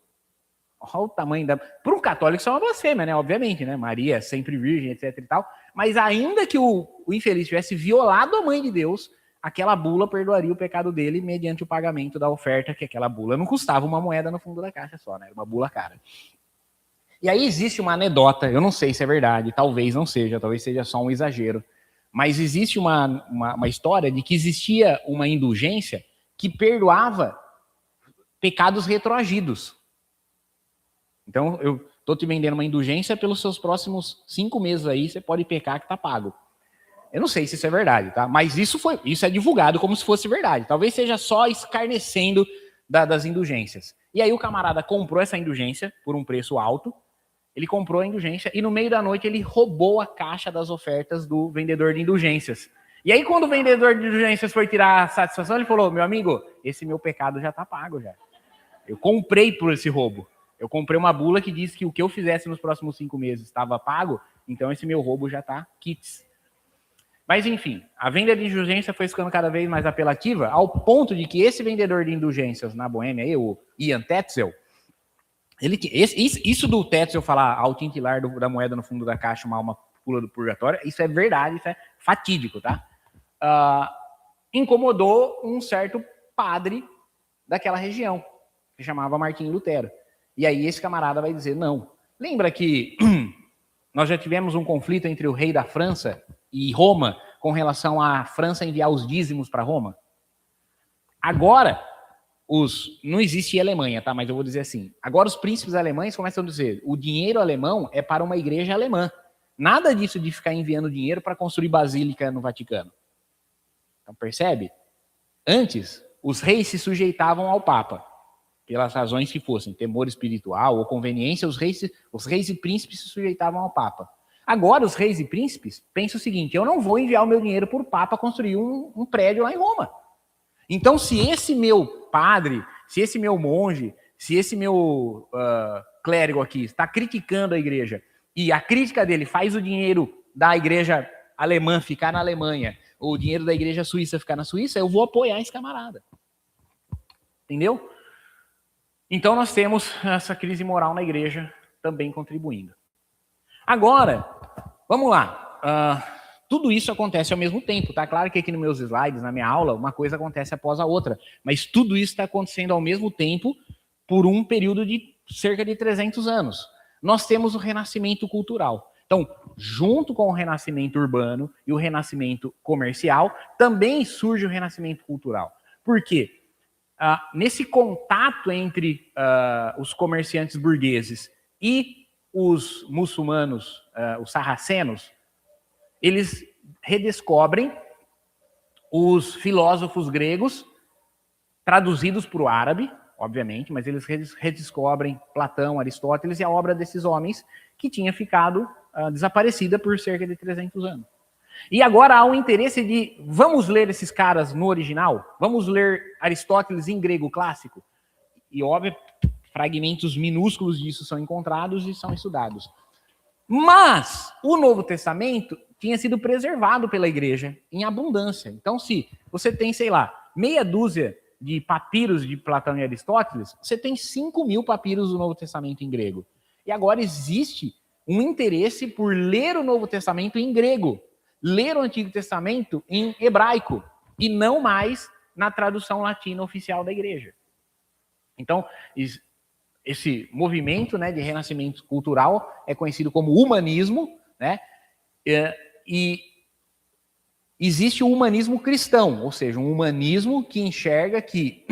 Olha o tamanho da... Para um católico isso é uma blasfêmia, né? Obviamente, né? Maria sempre virgem, etc e tal. Mas ainda que o infeliz tivesse violado a mãe de Deus, aquela bula perdoaria o pecado dele mediante o pagamento da oferta, que aquela bula não custava uma moeda no fundo da caixa só, né? Era uma bula cara. E aí existe uma anedota, eu não sei se é verdade, talvez não seja, talvez seja só um exagero, mas existe uma história de que existia uma indulgência que perdoava pecados retroagidos. Então, eu estou te vendendo uma indulgência pelos seus próximos 5 meses aí, você pode pecar que está pago. Eu não sei se isso é verdade, tá? Mas isso é divulgado como se fosse verdade. Talvez seja só escarnecendo das indulgências. E aí o camarada comprou essa indulgência por um preço alto, ele comprou a indulgência e no meio da noite ele roubou a caixa das ofertas do vendedor de indulgências. E aí quando o vendedor de indulgências foi tirar a satisfação, ele falou: meu amigo, esse meu pecado já está pago já. Eu comprei por esse roubo. Eu comprei uma bula que diz que o que eu fizesse nos próximos 5 meses estava pago, então esse meu roubo já está quites. Mas enfim, a venda de indulgência foi ficando cada vez mais apelativa, ao ponto de que esse vendedor de indulgências na Boêmia, o Ian Tetzel, isso do Tetzel falar ao tintilar da moeda no fundo da caixa uma alma pula do purgatório, isso é verdade, isso é fatídico, tá? Incomodou um certo padre daquela região, que chamava Martinho Lutero. E aí esse camarada vai dizer: não. Lembra que nós já tivemos um conflito entre o rei da França e Roma com relação à França enviar os dízimos para Roma? Agora, não existe Alemanha, tá? Mas eu vou dizer assim. Agora os príncipes alemães começam a dizer: o dinheiro alemão é para uma igreja alemã. Nada disso de ficar enviando dinheiro para construir basílica no Vaticano. Então percebe? Antes, os reis se sujeitavam ao Papa, pelas razões que fossem, temor espiritual ou conveniência, os reis e príncipes se sujeitavam ao Papa. Agora, os reis e príncipes pensam o seguinte: eu não vou enviar o meu dinheiro para o Papa construir um prédio lá em Roma. Então, se esse meu padre, se esse meu monge, se esse meu clérigo aqui está criticando a igreja, e a crítica dele faz o dinheiro da igreja alemã ficar na Alemanha, ou o dinheiro da igreja suíça ficar na Suíça, eu vou apoiar esse camarada. Entendeu? Então nós temos essa crise moral na igreja também contribuindo. Agora, vamos lá. Tudo isso acontece ao mesmo tempo, tá? Claro que aqui nos meus slides, na minha aula, uma coisa acontece após a outra, mas tudo isso está acontecendo ao mesmo tempo por um período de cerca de 300 anos. Nós temos o renascimento cultural. Então, junto com o renascimento urbano e o renascimento comercial, também surge o renascimento cultural. Por quê? Nesse contato entre os comerciantes burgueses e os muçulmanos, os sarracenos, eles redescobrem os filósofos gregos, traduzidos para o árabe, obviamente, mas eles redescobrem Platão, Aristóteles e a obra desses homens que tinha ficado desaparecida por cerca de 300 anos. E agora há um interesse de, vamos ler esses caras no original? Vamos ler Aristóteles em grego clássico? E óbvio, fragmentos minúsculos disso são encontrados e são estudados. Mas o Novo Testamento tinha sido preservado pela igreja em abundância. Então, se você tem, sei lá, meia dúzia de papiros de Platão e Aristóteles, você tem 5.000 papiros do Novo Testamento em grego. E agora existe um interesse por ler o Novo Testamento em grego, ler o Antigo Testamento em hebraico, e não mais na tradução latina oficial da igreja. Então, esse movimento, né, de renascimento cultural é conhecido como humanismo, né? E existe o humanismo cristão, ou seja, um humanismo que enxerga que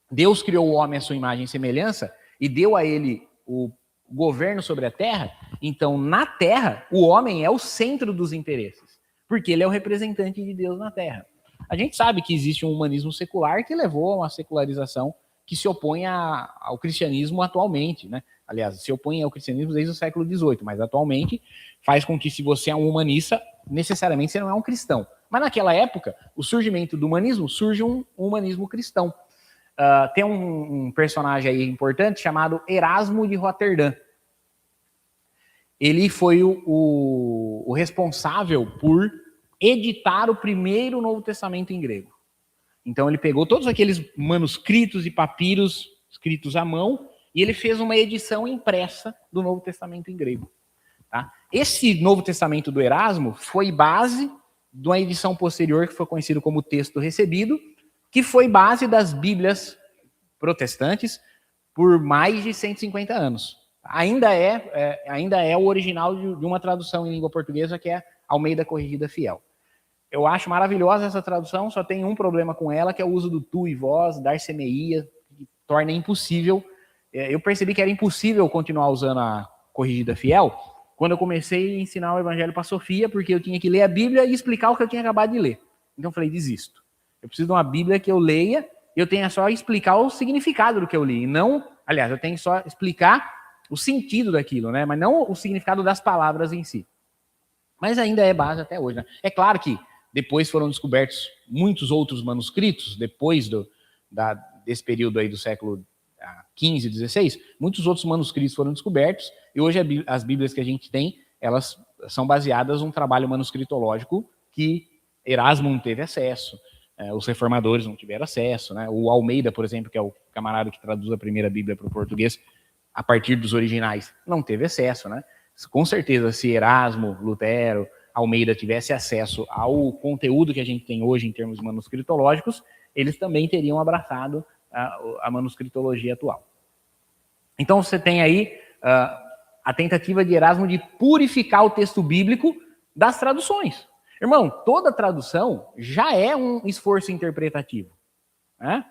Deus criou o homem à sua imagem e semelhança e deu a ele o governo sobre a terra. Então, na terra, o homem é o centro dos interesses, porque ele é o representante de Deus na terra. A gente sabe que existe um humanismo secular que levou a uma secularização que se opõe ao cristianismo atualmente, né? Aliás, se opõe ao cristianismo desde o século XVIII, mas atualmente faz com que, se você é um humanista, necessariamente você não é um cristão. Mas naquela época, o surgimento do humanismo, surge um humanismo cristão. Tem um personagem aí importante chamado Erasmo de Roterdã. Ele foi o responsável por editar o primeiro Novo Testamento em grego. Então ele pegou todos aqueles manuscritos e papiros escritos à mão e ele fez uma edição impressa do Novo Testamento em grego. Tá? Esse Novo Testamento do Erasmo foi base de uma edição posterior que foi conhecido como Texto Recebido, que foi base das Bíblias protestantes por mais de 150 anos. Ainda é o original de uma tradução em língua portuguesa, que é Almeida Corrigida Fiel. Eu acho maravilhosa essa tradução, só tem um problema com ela, que é o uso do tu e vós, dar semeia, que torna impossível. Eu percebi que era impossível continuar usando a Corrigida Fiel quando eu comecei a ensinar o Evangelho para a Sofia, porque eu tinha que ler a Bíblia e explicar o que eu tinha acabado de ler. Então eu falei, desisto. Eu preciso de uma Bíblia que eu leia e eu tenha só explicar o significado do que eu li. E não, aliás, eu tenho só explicar o sentido daquilo, né? Mas não o significado das palavras em si. Mas ainda é base até hoje, né? É claro que depois foram descobertos muitos outros manuscritos, depois desse período aí do século XV, XVI, muitos outros manuscritos foram descobertos, e hoje as Bíblias que a gente tem, elas são baseadas num trabalho manuscritológico que Erasmo não teve acesso, os reformadores não tiveram acesso, né? O Almeida, por exemplo, que é o camarada que traduz a primeira Bíblia para o português, a partir dos originais, não teve acesso, né? Com certeza, se Erasmo, Lutero, Almeida tivesse acesso ao conteúdo que a gente tem hoje em termos manuscritológicos, eles também teriam abraçado a manuscritologia atual. Então você tem aí a tentativa de Erasmo de purificar o texto bíblico das traduções. Irmão, toda tradução já é um esforço interpretativo, né?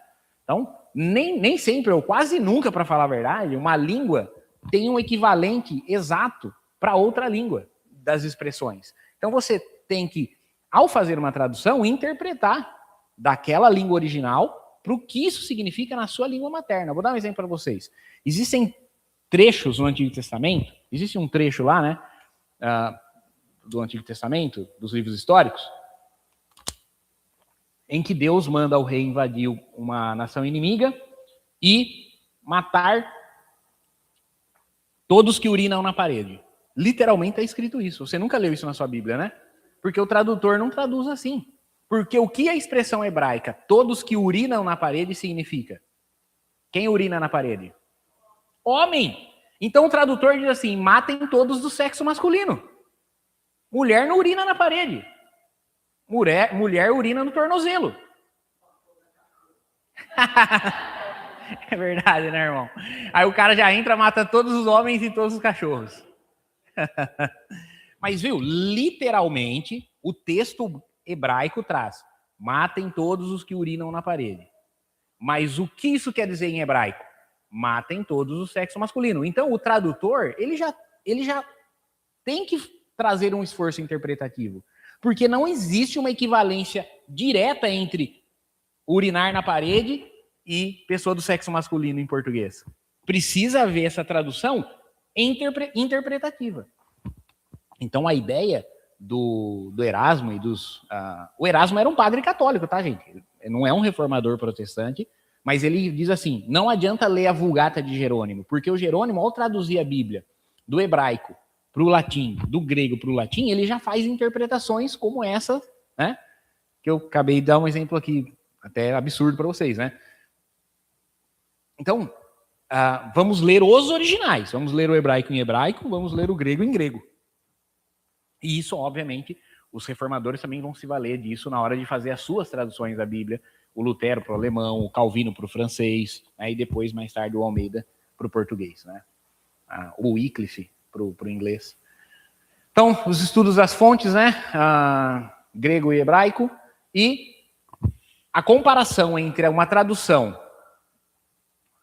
Então, nem sempre, ou quase nunca, para falar a verdade, uma língua tem um equivalente exato para outra língua das expressões. Então você tem que, ao fazer uma tradução, interpretar daquela língua original para o que isso significa na sua língua materna. Vou dar um exemplo para vocês. Existem trechos no Antigo Testamento, existe um trecho lá, né, do Antigo Testamento, dos livros históricos, em que Deus manda o rei invadir uma nação inimiga e matar todos que urinam na parede. Literalmente é escrito isso. Você nunca leu isso na sua Bíblia, né? Porque o tradutor não traduz assim. Porque o que a expressão hebraica, todos que urinam na parede, significa? Quem urina na parede? Homem. Então o tradutor diz assim, matem todos do sexo masculino. Mulher não urina na parede. Mulher urina no tornozelo. É verdade, né, irmão? Aí o cara já entra, mata todos os homens e todos os cachorros. Mas, viu, literalmente, o texto hebraico traz: matem todos os que urinam na parede. Mas o que isso quer dizer em hebraico? Matem todos o sexo masculino. Então, o tradutor, ele já tem que trazer um esforço interpretativo. Porque não existe uma equivalência direta entre urinar na parede e pessoa do sexo masculino em português. Precisa haver essa tradução interpretativa. Então, a ideia do Erasmo e o Erasmo era um padre católico, tá, gente? Não é um reformador protestante, Mas ele diz assim, não adianta ler a Vulgata de Jerônimo, porque o Jerônimo, ao traduzir a Bíblia do hebraico para o latim, do grego para o latim, ele já faz interpretações como essa, né? Que eu acabei de dar um exemplo aqui, até absurdo para vocês, né? Então, vamos ler os originais, vamos ler o hebraico em hebraico, vamos ler o grego em grego. E isso, obviamente, os reformadores também vão se valer disso na hora de fazer as suas traduções da Bíblia, o Lutero para o alemão, o Calvino para o francês, né, e depois, mais tarde, o Almeida para o português, né? O Wycliffe para o inglês. Então, os estudos das fontes, né? Grego e hebraico, e a comparação entre uma tradução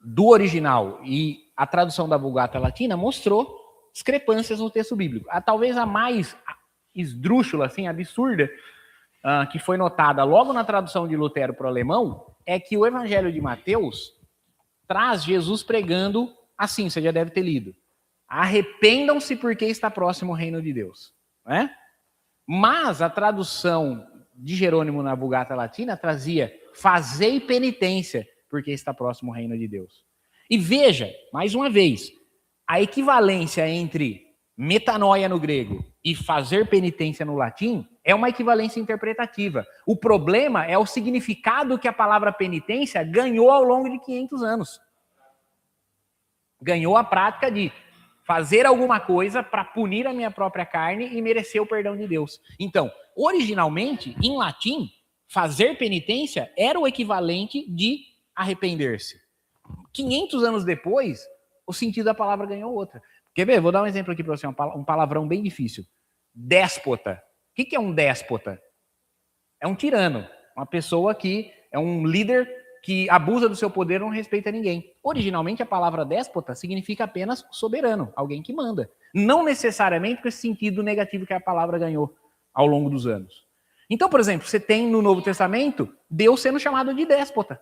do original e a tradução da Vulgata Latina mostrou discrepâncias no texto bíblico. Talvez a mais esdrúxula, assim, absurda, que foi notada logo na tradução de Lutero para o alemão, é que o Evangelho de Mateus traz Jesus pregando assim, você já deve ter lido. Arrependam-se porque está próximo o reino de Deus. Né? Mas a tradução de Jerônimo na Vulgata Latina trazia fazei penitência porque está próximo o reino de Deus. E veja, mais uma vez, a equivalência entre metanoia no grego e fazer penitência no latim é uma equivalência interpretativa. O problema é o significado que a palavra penitência ganhou ao longo de 500 anos. Ganhou a prática de fazer alguma coisa para punir a minha própria carne e merecer o perdão de Deus. Então, originalmente, em latim, fazer penitência era o equivalente de arrepender-se. 500 anos depois, o sentido da palavra ganhou outra. Quer ver? Vou dar um exemplo aqui para você, um palavrão bem difícil. Déspota. O que é um déspota? É um tirano, uma pessoa que é um líder que abusa do seu poder e não respeita ninguém. Originalmente, a palavra déspota significa apenas soberano, alguém que manda. Não necessariamente com esse sentido negativo que a palavra ganhou ao longo dos anos. Então, por exemplo, você tem no Novo Testamento Deus sendo chamado de déspota.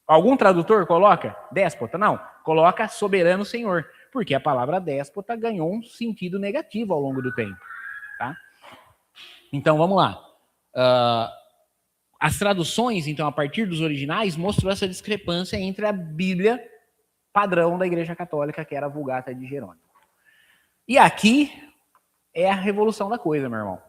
Algum tradutor coloca déspota? Não, coloca soberano senhor, porque a palavra déspota ganhou um sentido negativo ao longo do tempo. Tá? Então, vamos lá. As traduções, então, a partir dos originais, mostrou essa discrepância entre a Bíblia padrão da Igreja Católica, que era a Vulgata de Jerônimo. E aqui é a revolução da coisa, meu irmão.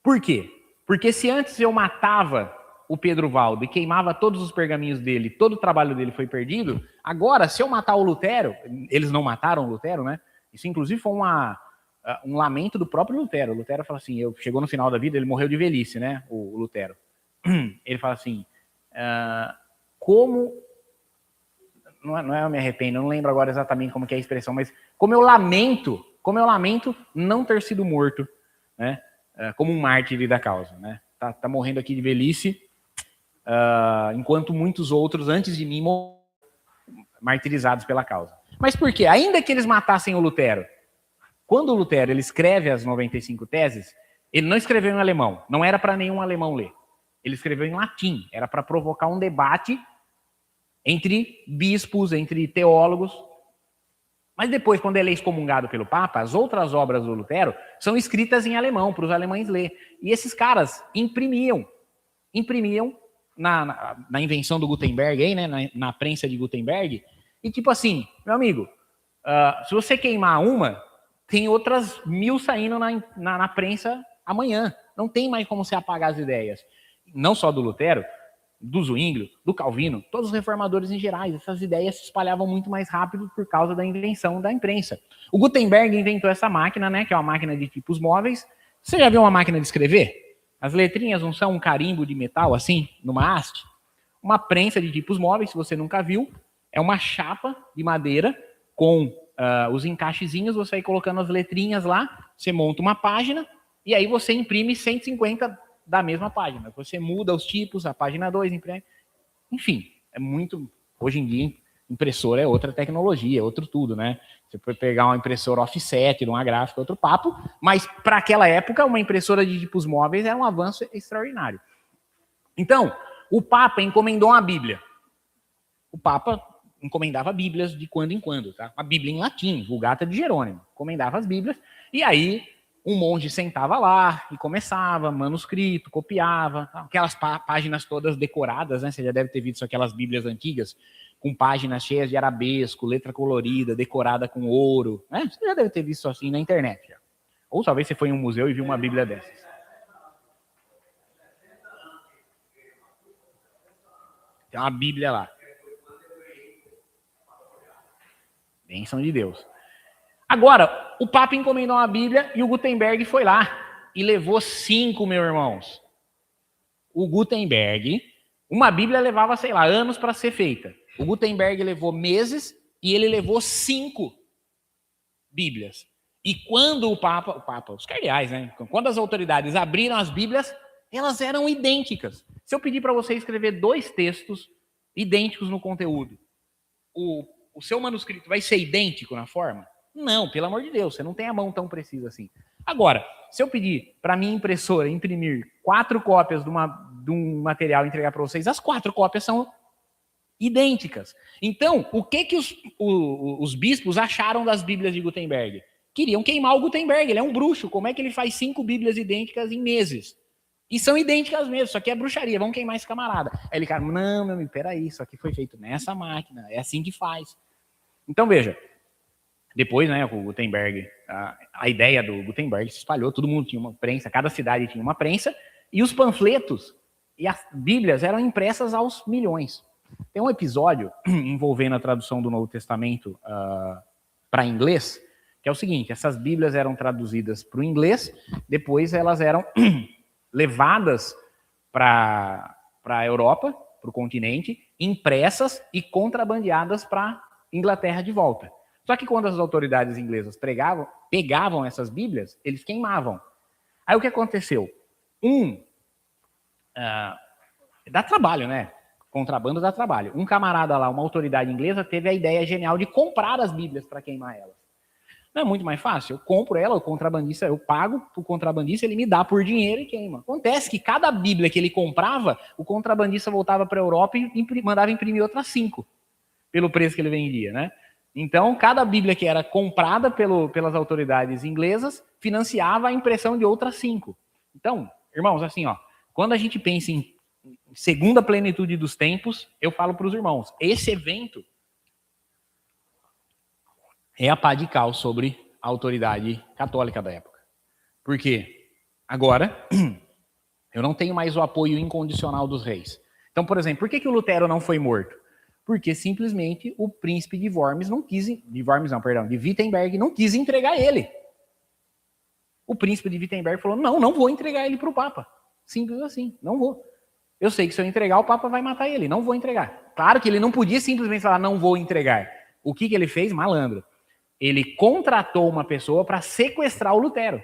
Por quê? Porque se antes eu matava o Pedro Valdo e queimava todos os pergaminhos dele, todo o trabalho dele foi perdido, agora, se eu matar o Lutero, eles não mataram o Lutero, né? Isso, inclusive, foi um lamento do próprio Lutero. O Lutero fala assim, chegou no final da vida, ele morreu de velhice, né? O Lutero. Ele fala assim, como... Não é eu me arrependo, eu não lembro agora exatamente como que é a expressão, mas como eu lamento não ter sido morto, né? Como um mártir da causa, né? Tá morrendo aqui de velhice, enquanto muitos outros antes de mim morreram martirizados pela causa. Mas por quê? Ainda que eles matassem o Lutero, quando o Lutero ele escreve as 95 teses, ele não escreveu em alemão, não era para nenhum alemão ler. Ele escreveu em latim, era para provocar um debate entre bispos, entre teólogos. Mas depois, quando ele é excomungado pelo Papa, as outras obras do Lutero são escritas em alemão, para os alemães ler. E esses caras imprimiam na invenção do Gutenberg, aí, né, na prensa de Gutenberg, e tipo assim, meu amigo, se você queimar uma, tem outras 1000 saindo na prensa amanhã. Não tem mais como você apagar as ideias. Não só do Lutero, do Zwinglio, do Calvino, todos os reformadores em geral, essas ideias se espalhavam muito mais rápido por causa da invenção da imprensa. O Gutenberg inventou essa máquina, né, que é uma máquina de tipos móveis. Você já viu uma máquina de escrever? As letrinhas não são um carimbo de metal, assim, numa haste? Uma prensa de tipos móveis, se você nunca viu, é uma chapa de madeira com os encaixezinhos, você vai colocando as letrinhas lá, você monta uma página, e aí você imprime 150 da mesma página. Você muda os tipos, a página 2, imprime. Enfim, é muito... Hoje em dia, impressora é outra tecnologia, é outro tudo, né? Você pode pegar uma impressora offset, uma gráfica, outro papo, mas para aquela época, uma impressora de tipos móveis era um avanço extraordinário. Então, o Papa encomendou uma Bíblia. O Papa encomendava Bíblias de quando em quando, tá? Uma Bíblia em latim, Vulgata de Jerônimo. Encomendava as Bíblias, e aí um monge sentava lá e começava, manuscrito, copiava, aquelas páginas todas decoradas, né? Você já deve ter visto aquelas bíblias antigas, com páginas cheias de arabesco, letra colorida, decorada com ouro, né? Você já deve ter visto assim na internet. Já. Ou talvez você foi em um museu e viu uma bíblia dessas. Tem uma bíblia lá. Bênção de Deus. Agora, o Papa encomendou uma Bíblia e o Gutenberg foi lá e levou 5, meus irmãos. O Gutenberg, uma Bíblia levava, sei lá, anos para ser feita. O Gutenberg levou meses e ele levou 5 Bíblias. E quando o Papa, os cardeais, né? Quando as autoridades abriram as Bíblias, elas eram idênticas. Se eu pedir para você escrever 2 textos idênticos no conteúdo, o seu manuscrito vai ser idêntico na forma? Não, pelo amor de Deus, você não tem a mão tão precisa assim. Agora, se eu pedir para minha impressora imprimir 4 cópias de um material e entregar para vocês, as 4 cópias são idênticas. Então, o que os bispos acharam das Bíblias de Gutenberg? Queriam queimar o Gutenberg, ele é um bruxo. Como é que ele faz 5 Bíblias idênticas em meses? E são idênticas mesmo, isso aqui é bruxaria, vamos queimar esse camarada. Aí ele, cara, não, meu amigo, peraí, isso aqui foi feito nessa máquina, é assim que faz. Então, veja, depois, né, o Gutenberg, a ideia do Gutenberg se espalhou, todo mundo tinha uma prensa, cada cidade tinha uma prensa, e os panfletos e as Bíblias eram impressas aos milhões. Tem um episódio envolvendo a tradução do Novo Testamento para inglês, que é o seguinte, essas Bíblias eram traduzidas para o inglês, depois elas eram levadas para a Europa, para o continente, impressas e contrabandeadas para Inglaterra de volta. Só que quando as autoridades inglesas pegavam essas Bíblias, eles queimavam. Aí o que aconteceu? Dá trabalho, né? Contrabando dá trabalho. Um camarada lá, uma autoridade inglesa, teve a ideia genial de comprar as Bíblias para queimar elas. Não é muito mais fácil? Eu compro ela, o contrabandista, eu pago o contrabandista, ele me dá por dinheiro e queima. Acontece que cada Bíblia que ele comprava, o contrabandista voltava para a Europa e mandava imprimir outras 5, pelo preço que ele vendia, né? Então, cada Bíblia que era comprada pelas autoridades inglesas financiava a impressão de outras 5. Então, irmãos, assim, ó, quando a gente pensa em segunda plenitude dos tempos, eu falo para os irmãos, esse evento é a pá de cal sobre a autoridade católica da época. Por quê? Agora, eu não tenho mais o apoio incondicional dos reis. Então, por exemplo, por que o Lutero não foi morto? Porque simplesmente o príncipe de Worms de Wittenberg não quis entregar ele. O príncipe de Wittenberg falou, não vou entregar ele para o Papa. Simples assim, não vou. Eu sei que se eu entregar, o Papa vai matar ele, não vou entregar. Claro que ele não podia simplesmente falar, não vou entregar. O que ele fez? Malandro. Ele contratou uma pessoa para sequestrar o Lutero.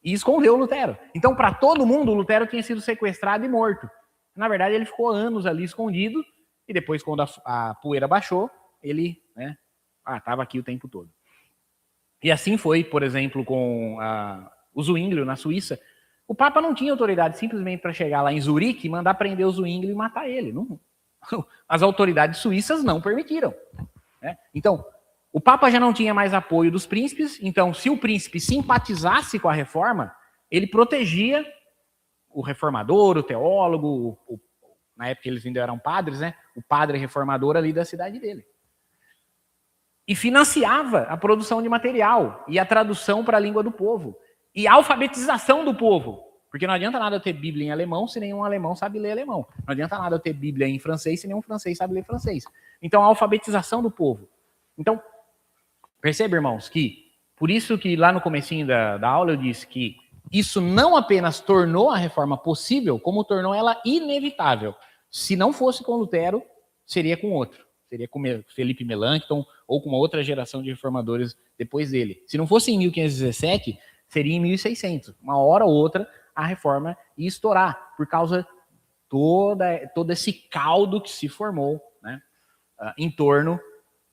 E escondeu o Lutero. Então, para todo mundo, o Lutero tinha sido sequestrado e morto. Na verdade, ele ficou anos ali escondido, e depois, quando a poeira baixou, ele estava aqui o tempo todo. E assim foi, por exemplo, com o Zwinglio, na Suíça. O Papa não tinha autoridade simplesmente para chegar lá em Zurique e mandar prender o Zwinglio e matar ele. Não. As autoridades suíças não permitiram. Né? Então, o Papa já não tinha mais apoio dos príncipes, então, se o príncipe simpatizasse com a reforma, ele protegia o reformador, o teólogo, na época eles ainda eram padres, né? O padre reformador ali da cidade dele. E financiava a produção de material e a tradução para a língua do povo. E a alfabetização do povo. Porque não adianta nada eu ter Bíblia em alemão se nenhum alemão sabe ler alemão. Não adianta nada eu ter Bíblia em francês se nenhum francês sabe ler francês. Então, a alfabetização do povo. Então, percebe, irmãos, que por isso que lá no comecinho da aula eu disse que isso não apenas tornou a reforma possível, como tornou ela inevitável. Se não fosse com Lutero, seria com outro. Seria com Felipe Melanchthon ou com uma outra geração de reformadores depois dele. Se não fosse em 1517, seria em 1600. Uma hora ou outra, a reforma ia estourar, por causa todo esse caldo que se formou, né, em torno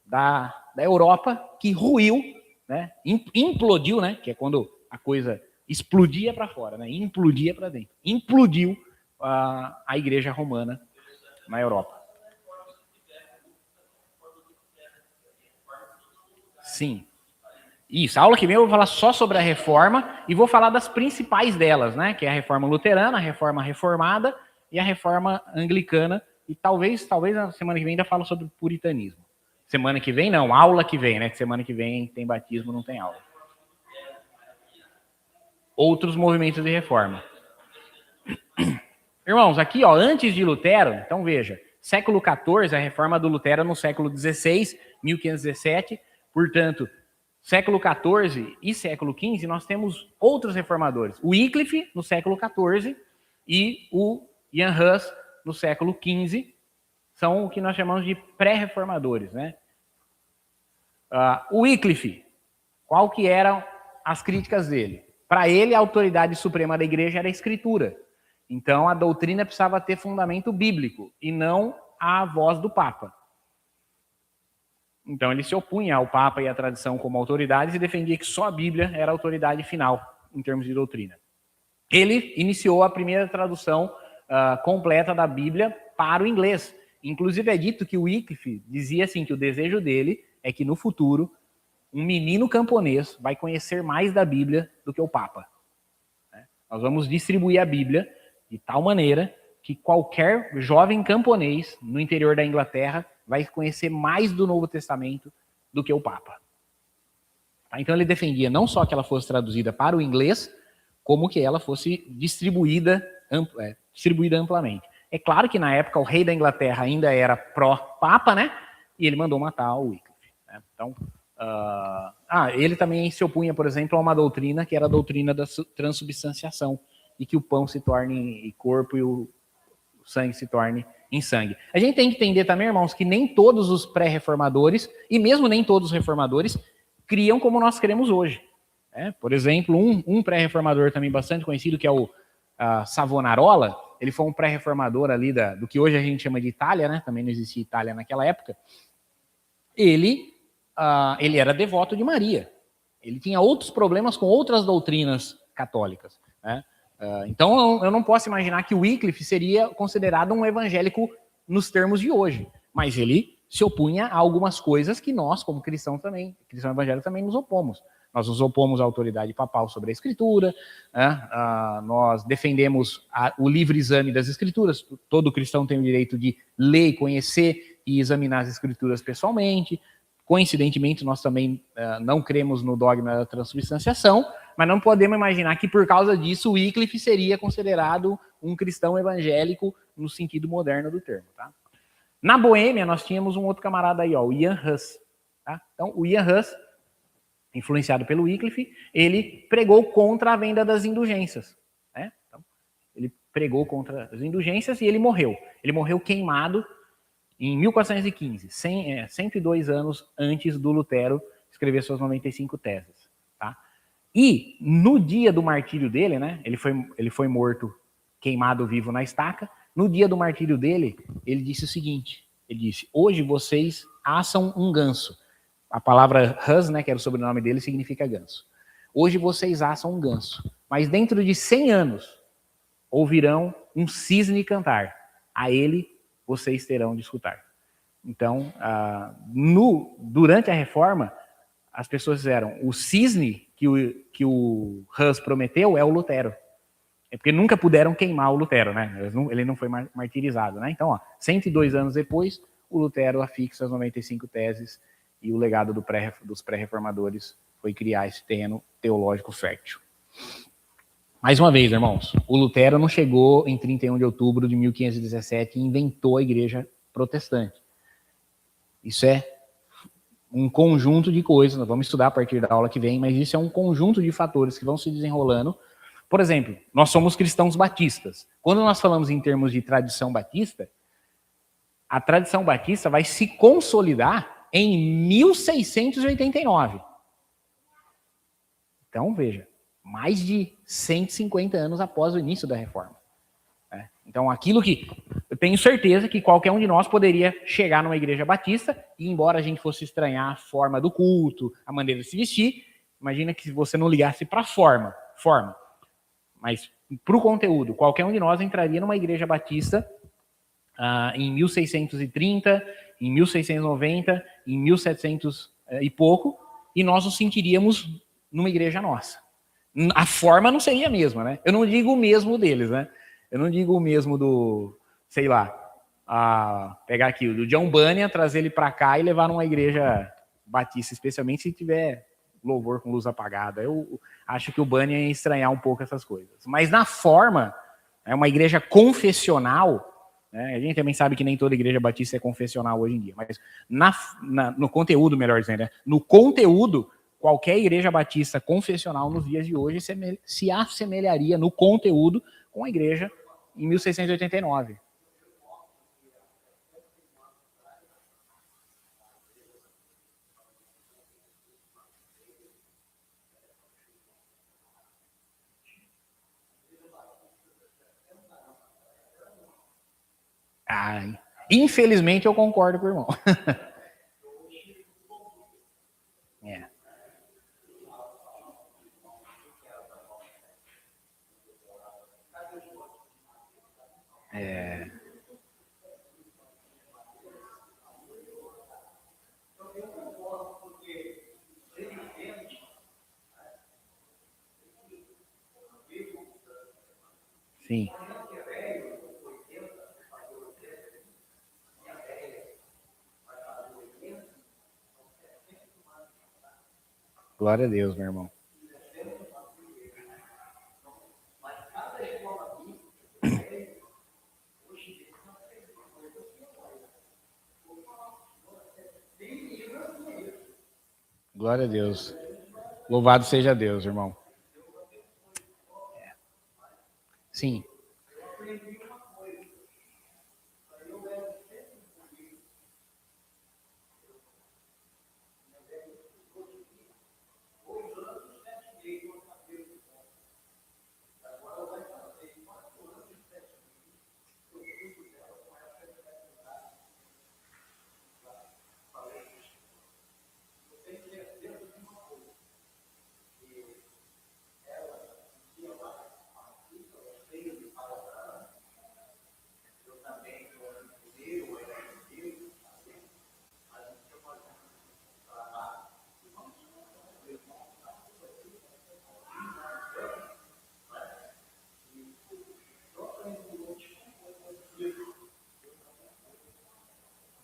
da Europa, que ruiu, né, implodiu, né, que é quando a coisa explodia para fora, né, implodia para dentro. Implodiu a Igreja Romana na Europa. Sim. Isso, a aula que vem eu vou falar só sobre a reforma e vou falar das principais delas, né? Que é a reforma luterana, a reforma reformada e a reforma anglicana. E talvez na semana que vem ainda falo sobre o puritanismo. Semana que vem não, aula que vem, né? Que semana que vem tem batismo, não tem aula. Outros movimentos de reforma. Irmãos, aqui, ó, antes de Lutero, então veja, século XIV, a reforma do Lutero no século XVI, 1517, portanto, século XIV e século XV, nós temos outros reformadores. O Wycliffe, no século XIV, e o Jan Hus, no século XV, são o que nós chamamos de pré-reformadores, né? O Wycliffe, qual que eram as críticas dele? Para ele, a autoridade suprema da igreja era a escritura. Então, a doutrina precisava ter fundamento bíblico e não a voz do Papa. Então, ele se opunha ao Papa e à tradição como autoridades e defendia que só a Bíblia era a autoridade final em termos de doutrina. Ele iniciou a primeira tradução completa da Bíblia para o inglês. Inclusive, é dito que o Wycliffe dizia assim, que o desejo dele é que no futuro um menino camponês vai conhecer mais da Bíblia do que o Papa. Nós vamos distribuir a Bíblia de tal maneira que qualquer jovem camponês no interior da Inglaterra vai conhecer mais do Novo Testamento do que o Papa. Então ele defendia não só que ela fosse traduzida para o inglês, como que ela fosse distribuída amplamente. É claro que na época o rei da Inglaterra ainda era pró-Papa, né? E ele mandou matar o Wycliffe. Né? Então, ele também se opunha, por exemplo, a uma doutrina que era a doutrina da transubstanciação, e que o pão se torne corpo e o sangue se torne em sangue. A gente tem que entender também, irmãos, que nem todos os pré-reformadores, e mesmo nem todos os reformadores, criam como nós cremos hoje. Por exemplo, um pré-reformador também bastante conhecido, que é o Savonarola, ele foi um pré-reformador ali do que hoje a gente chama de Itália, né? Também não existia Itália naquela época. Ele era devoto de Maria. Ele tinha outros problemas com outras doutrinas católicas, né? Então, eu não posso imaginar que o Wycliffe seria considerado um evangélico nos termos de hoje, mas ele se opunha a algumas coisas que nós, como cristão evangélico, também nos opomos. Nós nos opomos à autoridade papal sobre a Escritura, né? Nós defendemos o livre exame das Escrituras. Todo cristão tem o direito de ler, conhecer e examinar as Escrituras pessoalmente. Coincidentemente, nós também não cremos no dogma da transubstanciação, mas não podemos imaginar que, por causa disso, o Wycliffe seria considerado um cristão evangélico no sentido moderno do termo. Tá? Na Boêmia, nós tínhamos um outro camarada aí, ó, o Jan Hus. Tá? Então, o Jan Hus, influenciado pelo Wycliffe, ele pregou contra a venda das indulgências. Né? Então, ele pregou contra as indulgências e ele morreu. Ele morreu queimado em 1415, 102 anos antes do Lutero escrever suas 95 teses. Tá? E no dia do martírio dele, né, ele foi morto, queimado vivo na estaca. No dia do martírio dele, ele disse o seguinte, ele disse, hoje vocês assam um ganso. A palavra Hus, né, que era o sobrenome dele, significa ganso. Hoje vocês assam um ganso, mas dentro de 100 anos ouvirão um cisne cantar. A ele vocês terão de escutar. Então, durante a reforma, as pessoas fizeram o cisne que o Hus prometeu é o Lutero. É porque nunca puderam queimar o Lutero, né? Ele não foi martirizado, né? Então, 102 anos depois, o Lutero afixa as 95 teses e o legado dos pré-reformadores foi criar esse terreno teológico fértil. Mais uma vez, irmãos, o Lutero não chegou em 31 de outubro de 1517 e inventou a igreja protestante. Isso é um conjunto de coisas, nós vamos estudar a partir da aula que vem, mas isso é um conjunto de fatores que vão se desenrolando. Por exemplo, nós somos cristãos batistas. Quando nós falamos em termos de tradição batista, a tradição batista vai se consolidar em 1689. Então, veja, mais de 150 anos após o início da reforma. Então, aquilo que eu tenho certeza que qualquer um de nós poderia chegar numa igreja batista e, embora a gente fosse estranhar a forma do culto, a maneira de se vestir, imagina que se você não ligasse para a forma, mas para o conteúdo, qualquer um de nós entraria numa igreja batista em 1630, em 1690, em 1700 e pouco, e nós nos sentiríamos numa igreja nossa. A forma não seria a mesma, né? Eu não digo o mesmo deles, né? Eu não digo o mesmo do, sei lá, pegar aqui o do John Bunyan, trazer ele para cá e levar numa igreja batista, especialmente se tiver louvor com luz apagada. Eu acho que o Bunyan ia estranhar um pouco essas coisas. Mas na forma, é uma igreja confessional, né? A gente também sabe que nem toda igreja batista é confessional hoje em dia, mas no conteúdo, melhor dizendo, né? No conteúdo, qualquer igreja batista confessional nos dias de hoje se assemelharia no conteúdo com a igreja em 1689. Infelizmente eu concordo com o irmão. É. Sim. Glória a Deus, meu irmão. Glória a Deus. Louvado seja Deus, irmão. Sim.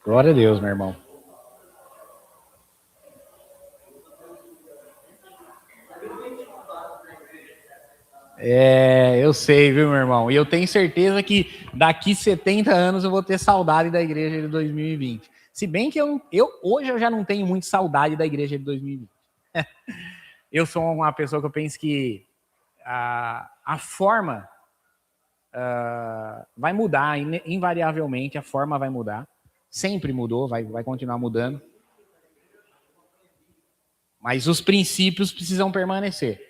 Glória a Deus, meu irmão. Eu sei, viu, meu irmão? E eu tenho certeza que daqui 70 anos eu vou ter saudade da igreja de 2020. Se bem que hoje eu já não tenho muito saudade da igreja de 2020. Eu sou uma pessoa que eu penso que a forma vai mudar, invariavelmente a forma vai mudar. Sempre mudou, vai continuar mudando. Mas os princípios precisam permanecer.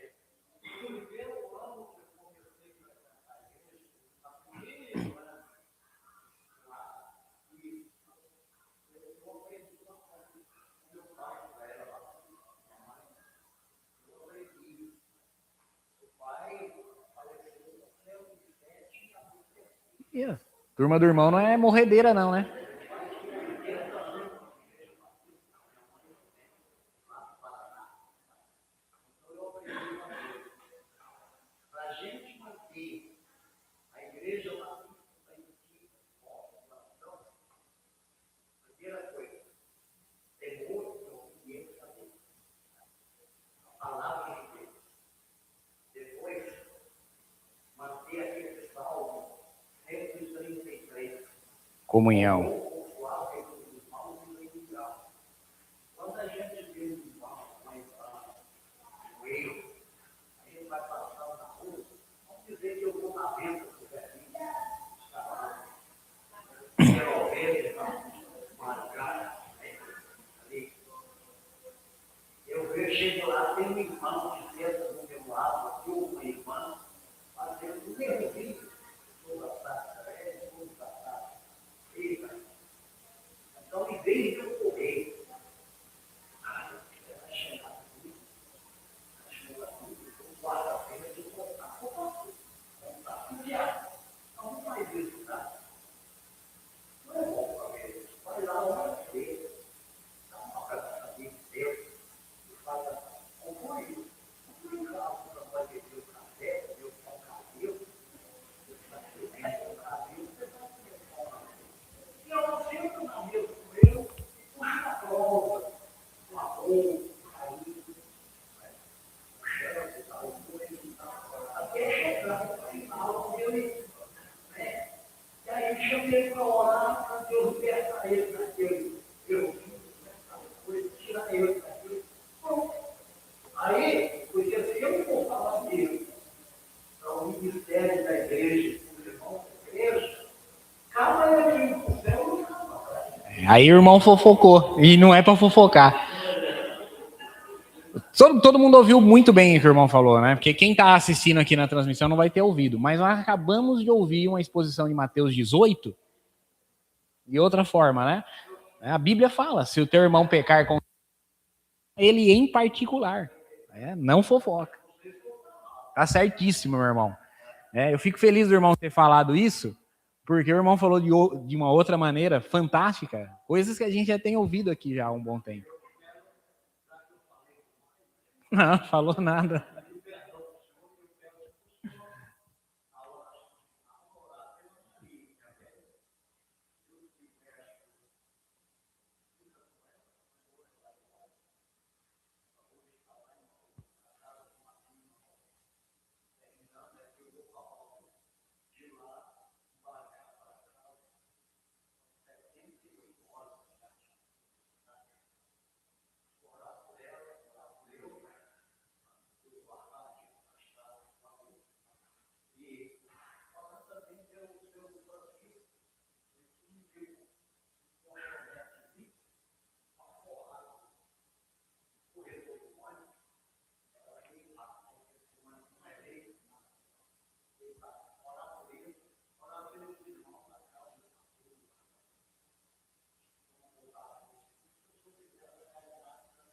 Turma do irmão não é morredeira, não, né? Comunhão. Eu chego lá, tem um irmão que senta do meu lado, aqui, uma irmã, fazendo o mesmo vídeo. Então, em vez de eu correr, quarta-feira de contar, contar com o diabo. Então, não faz isso, tá? Não é bom fazer isso. Vai lá uma vez, dá uma abraçadinha de Deus. mistério da igreja, os irmãos da igreja, calma aí, o céu não calma. Aí o irmão fofocou, e não é para fofocar. Todo mundo ouviu muito bem o que o irmão falou, né? Porque quem está assistindo aqui na transmissão não vai ter ouvido. Mas nós acabamos de ouvir uma exposição de Mateus 18 de outra forma, né? A Bíblia fala, se o teu irmão pecar com ele em particular, não fofoca. Tá certíssimo, meu irmão. Eu fico feliz do irmão ter falado isso, porque o irmão falou de uma outra maneira fantástica, coisas que a gente já tem ouvido aqui já há um bom tempo. Não, falou nada.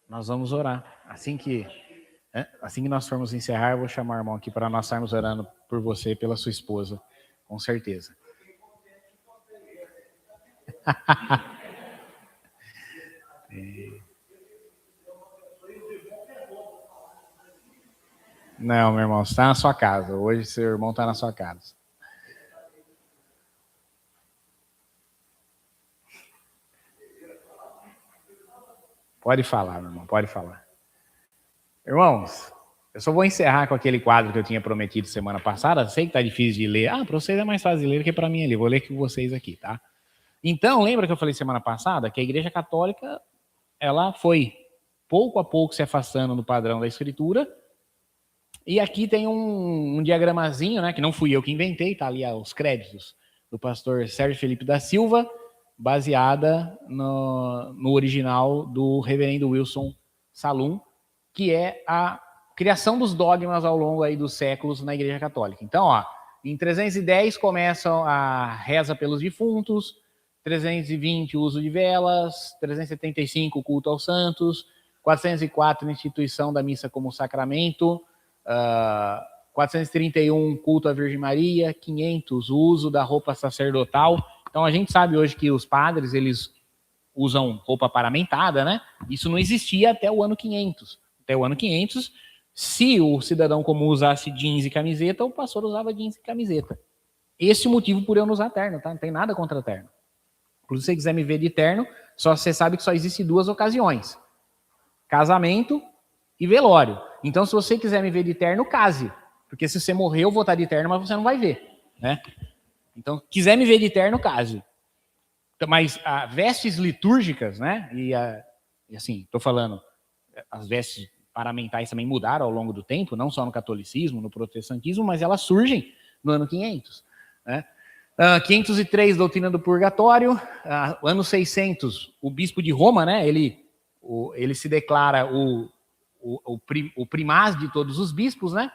Nós vamos orar. Assim que nós formos encerrar, eu vou chamar o irmão aqui para nós estarmos orando por você e pela sua esposa, com certeza. Não, meu irmão, você está na sua casa. Hoje seu irmão está na sua casa. Pode falar, meu irmão, pode falar. Irmãos, eu só vou encerrar com aquele quadro que eu tinha prometido semana passada. Sei que está difícil de ler. Para vocês é mais fácil de ler do que para mim ali. Vou ler com vocês aqui, tá? Então, lembra que eu falei semana passada que a Igreja Católica, ela foi pouco a pouco se afastando do padrão da Escritura. E aqui tem um diagramazinho, né, que não fui eu que inventei, tá ali os créditos do pastor Sérgio Felipe da Silva, baseada no original do reverendo Wilson Salum, que é a criação dos dogmas ao longo aí dos séculos na Igreja Católica. Então, em 310 começam a reza pelos defuntos, 320 o uso de velas, 375 o culto aos santos, 404 a instituição da missa como sacramento, 431 culto à Virgem Maria, 500 o uso da roupa sacerdotal. Então a gente sabe hoje que os padres eles usam roupa paramentada, né? Isso não existia até o ano 500. Até o ano 500, se o cidadão comum usasse jeans e camiseta, o pastor usava jeans e camiseta. Esse é o motivo por eu não usar terno, tá? Não tem nada contra terno. Inclusive, se você quiser me ver de terno, você sabe que só existem 2 ocasiões: casamento e velório. Então, se você quiser me ver de terno, case. Porque se você morrer, eu vou estar de terno, mas você não vai ver, né? Então, quiser me ver de terno, case. Mas vestes litúrgicas, né? E assim, estou falando, as vestes paramentais também mudaram ao longo do tempo, não só no catolicismo, no protestantismo, mas elas surgem no ano 500, né? 503, doutrina do purgatório. Ano 600, o bispo de Roma, né? Ele se declara o primaz de todos os bispos, né?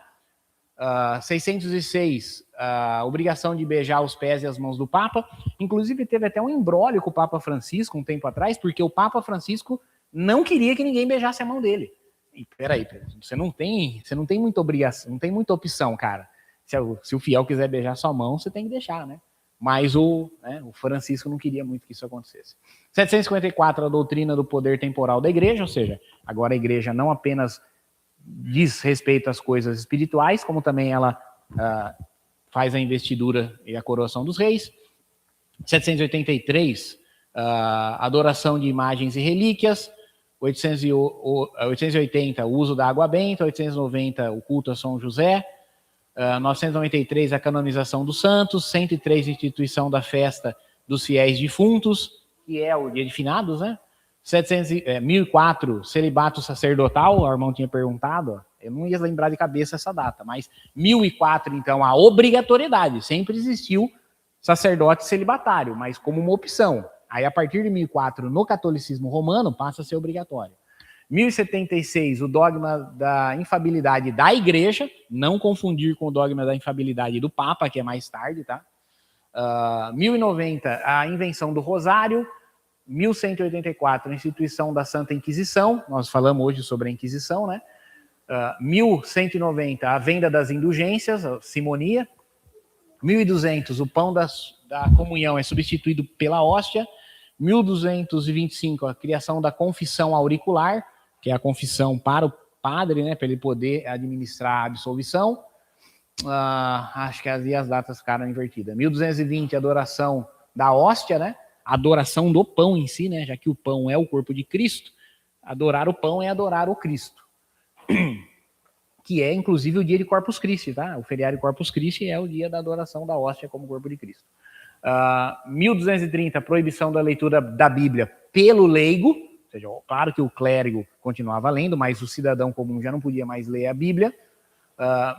606, a obrigação de beijar os pés e as mãos do Papa. Inclusive, teve até um imbróglio com o Papa Francisco um tempo atrás, porque o Papa Francisco não queria que ninguém beijasse a mão dele. E peraí, você não tem muita obrigação, não tem muita opção, cara. Se o fiel quiser beijar sua mão, você tem que deixar, né? Mas o Francisco não queria muito que isso acontecesse. 754, a doutrina do poder temporal da igreja, ou seja, agora a igreja não apenas diz respeito às coisas espirituais, como também ela faz a investidura e a coroação dos reis. 783, adoração de imagens e relíquias. 880, o uso da água benta. 890, o culto a São José. 993, a canonização dos santos. 103, a instituição da festa dos fiéis defuntos, que é o dia de finados, né? 1004, celibato sacerdotal, o irmão tinha perguntado, Eu não ia lembrar de cabeça essa data, mas 1004, então, a obrigatoriedade. Sempre existiu sacerdote celibatário, mas como uma opção. Aí, a partir de 1004, no catolicismo romano, passa a ser obrigatório. 1076, o dogma da infabilidade da igreja, não confundir com o dogma da infabilidade do Papa, que é mais tarde, tá? 1090, a invenção do rosário. 1184, a instituição da Santa Inquisição, nós falamos hoje sobre a Inquisição, né? 1190, a venda das indulgências, a simonia. 1200, o pão da comunhão é substituído pela hóstia. 1225, a criação da confissão auricular, que é a confissão para o padre, né, para ele poder administrar a absolvição. Acho que as datas ficaram invertidas. 1220, a adoração da hóstia, né? A adoração do pão em si, né? Já que o pão é o corpo de Cristo, adorar o pão é adorar o Cristo. Que é, inclusive, o dia de Corpus Christi, tá? O feriado de Corpus Christi é o dia da adoração da hóstia como corpo de Cristo. 1230, proibição da leitura da Bíblia pelo leigo, ou seja, claro que o clérigo continuava lendo, mas o cidadão comum já não podia mais ler a Bíblia.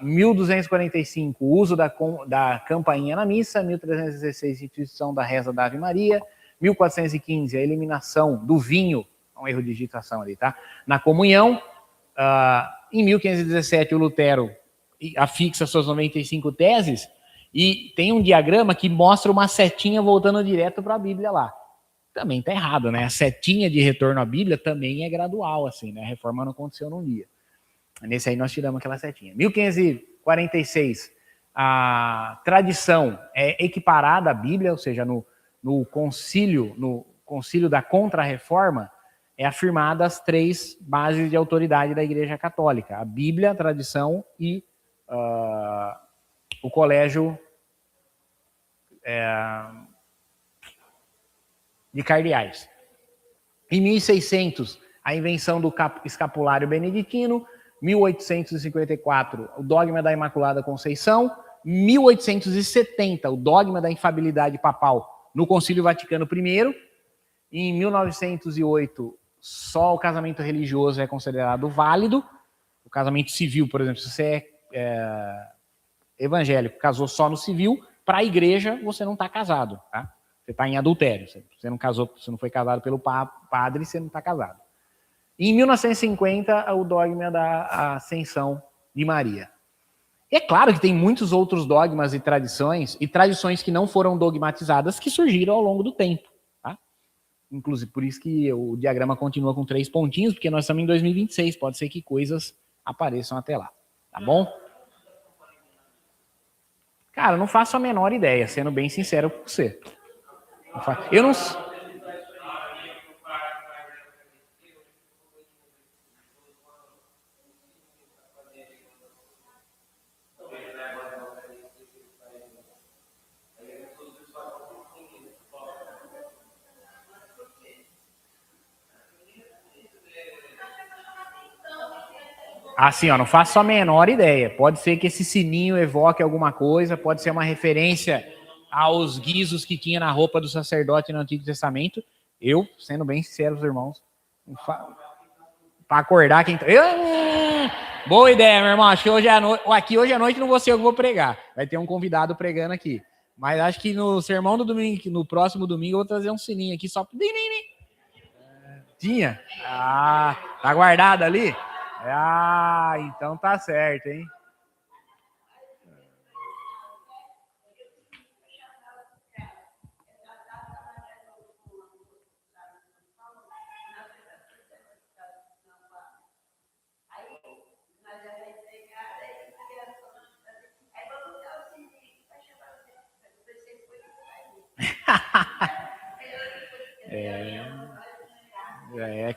1245, o uso da campainha na missa. 1316, instituição da reza da Ave Maria. 1415, a eliminação do vinho, um erro de digitação ali, tá? Na comunhão. Em 1517, o Lutero afixa suas 95 teses e tem um diagrama que mostra uma setinha voltando direto para a Bíblia lá. Também tá errado, né? A setinha de retorno à Bíblia também é gradual, assim, né? A reforma não aconteceu num dia. Nesse aí nós tiramos aquela setinha. 1546, a tradição é equiparada à Bíblia, ou seja, no concílio da Contra-Reforma, é afirmada as 3 bases de autoridade da Igreja Católica: a Bíblia, a tradição e o colégio de cardeais. Em 1600, a invenção do escapulário beneditino. 1854, o dogma da Imaculada Conceição. 1870, o dogma da infabilidade papal no Concílio Vaticano I. Em 1908, só o casamento religioso é considerado válido. O casamento civil, por exemplo, se você é evangélico, casou só no civil, para a igreja você não está casado, tá? Você está em adultério. Você não casou, você não foi casado pelo padre, você não está casado. Em 1950, o dogma da Ascensão de Maria. É claro que tem muitos outros dogmas e tradições que não foram dogmatizadas, que surgiram ao longo do tempo. Tá? Inclusive, por isso que o diagrama continua com 3 pontinhos, porque nós estamos em 2026, pode ser que coisas apareçam até lá. Tá bom? Cara, eu não faço a menor ideia, sendo bem sincero com você. Eu não... Assim, ó, não faço a menor ideia. Pode ser que esse sininho evoque alguma coisa, pode ser uma referência aos guizos que tinha na roupa do sacerdote no Antigo Testamento. Eu, sendo bem sincero, os irmãos, para acordar quem... Boa ideia, meu irmão. Acho que hoje à noite não vou ser eu que vou pregar. Vai ter um convidado pregando aqui. Mas acho que no sermão do domingo, no próximo domingo, eu vou trazer um sininho aqui só... Tinha? Tá guardado ali? Então tá certo, hein?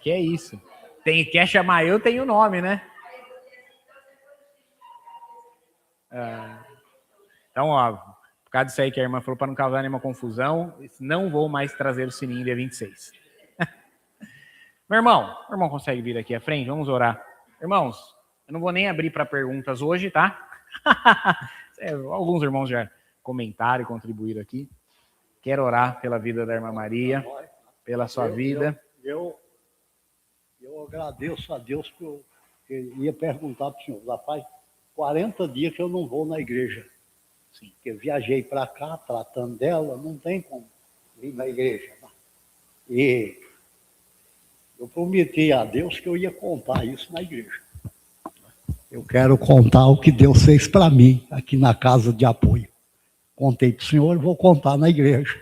Que é isso. Quer chamar eu, tem o nome, né? Então, ó, por causa disso aí que a irmã falou, para não causar nenhuma confusão, não vou mais trazer o sininho dia 26. Meu irmão consegue vir aqui à frente? Vamos orar. Irmãos, eu não vou nem abrir para perguntas hoje, tá? Alguns irmãos já comentaram e contribuíram aqui. Quero orar pela vida da irmã Maria, pela sua vida. Eu agradeço a Deus Eu ia perguntar para o senhor, rapaz, 40 dias que eu não vou na igreja. Sim. Que eu viajei para cá, tratando dela, não tem como vir na igreja. E eu prometi a Deus que eu ia contar isso na igreja. Eu quero contar o que Deus fez para mim aqui na casa de apoio. Contei para o senhor, vou contar na igreja.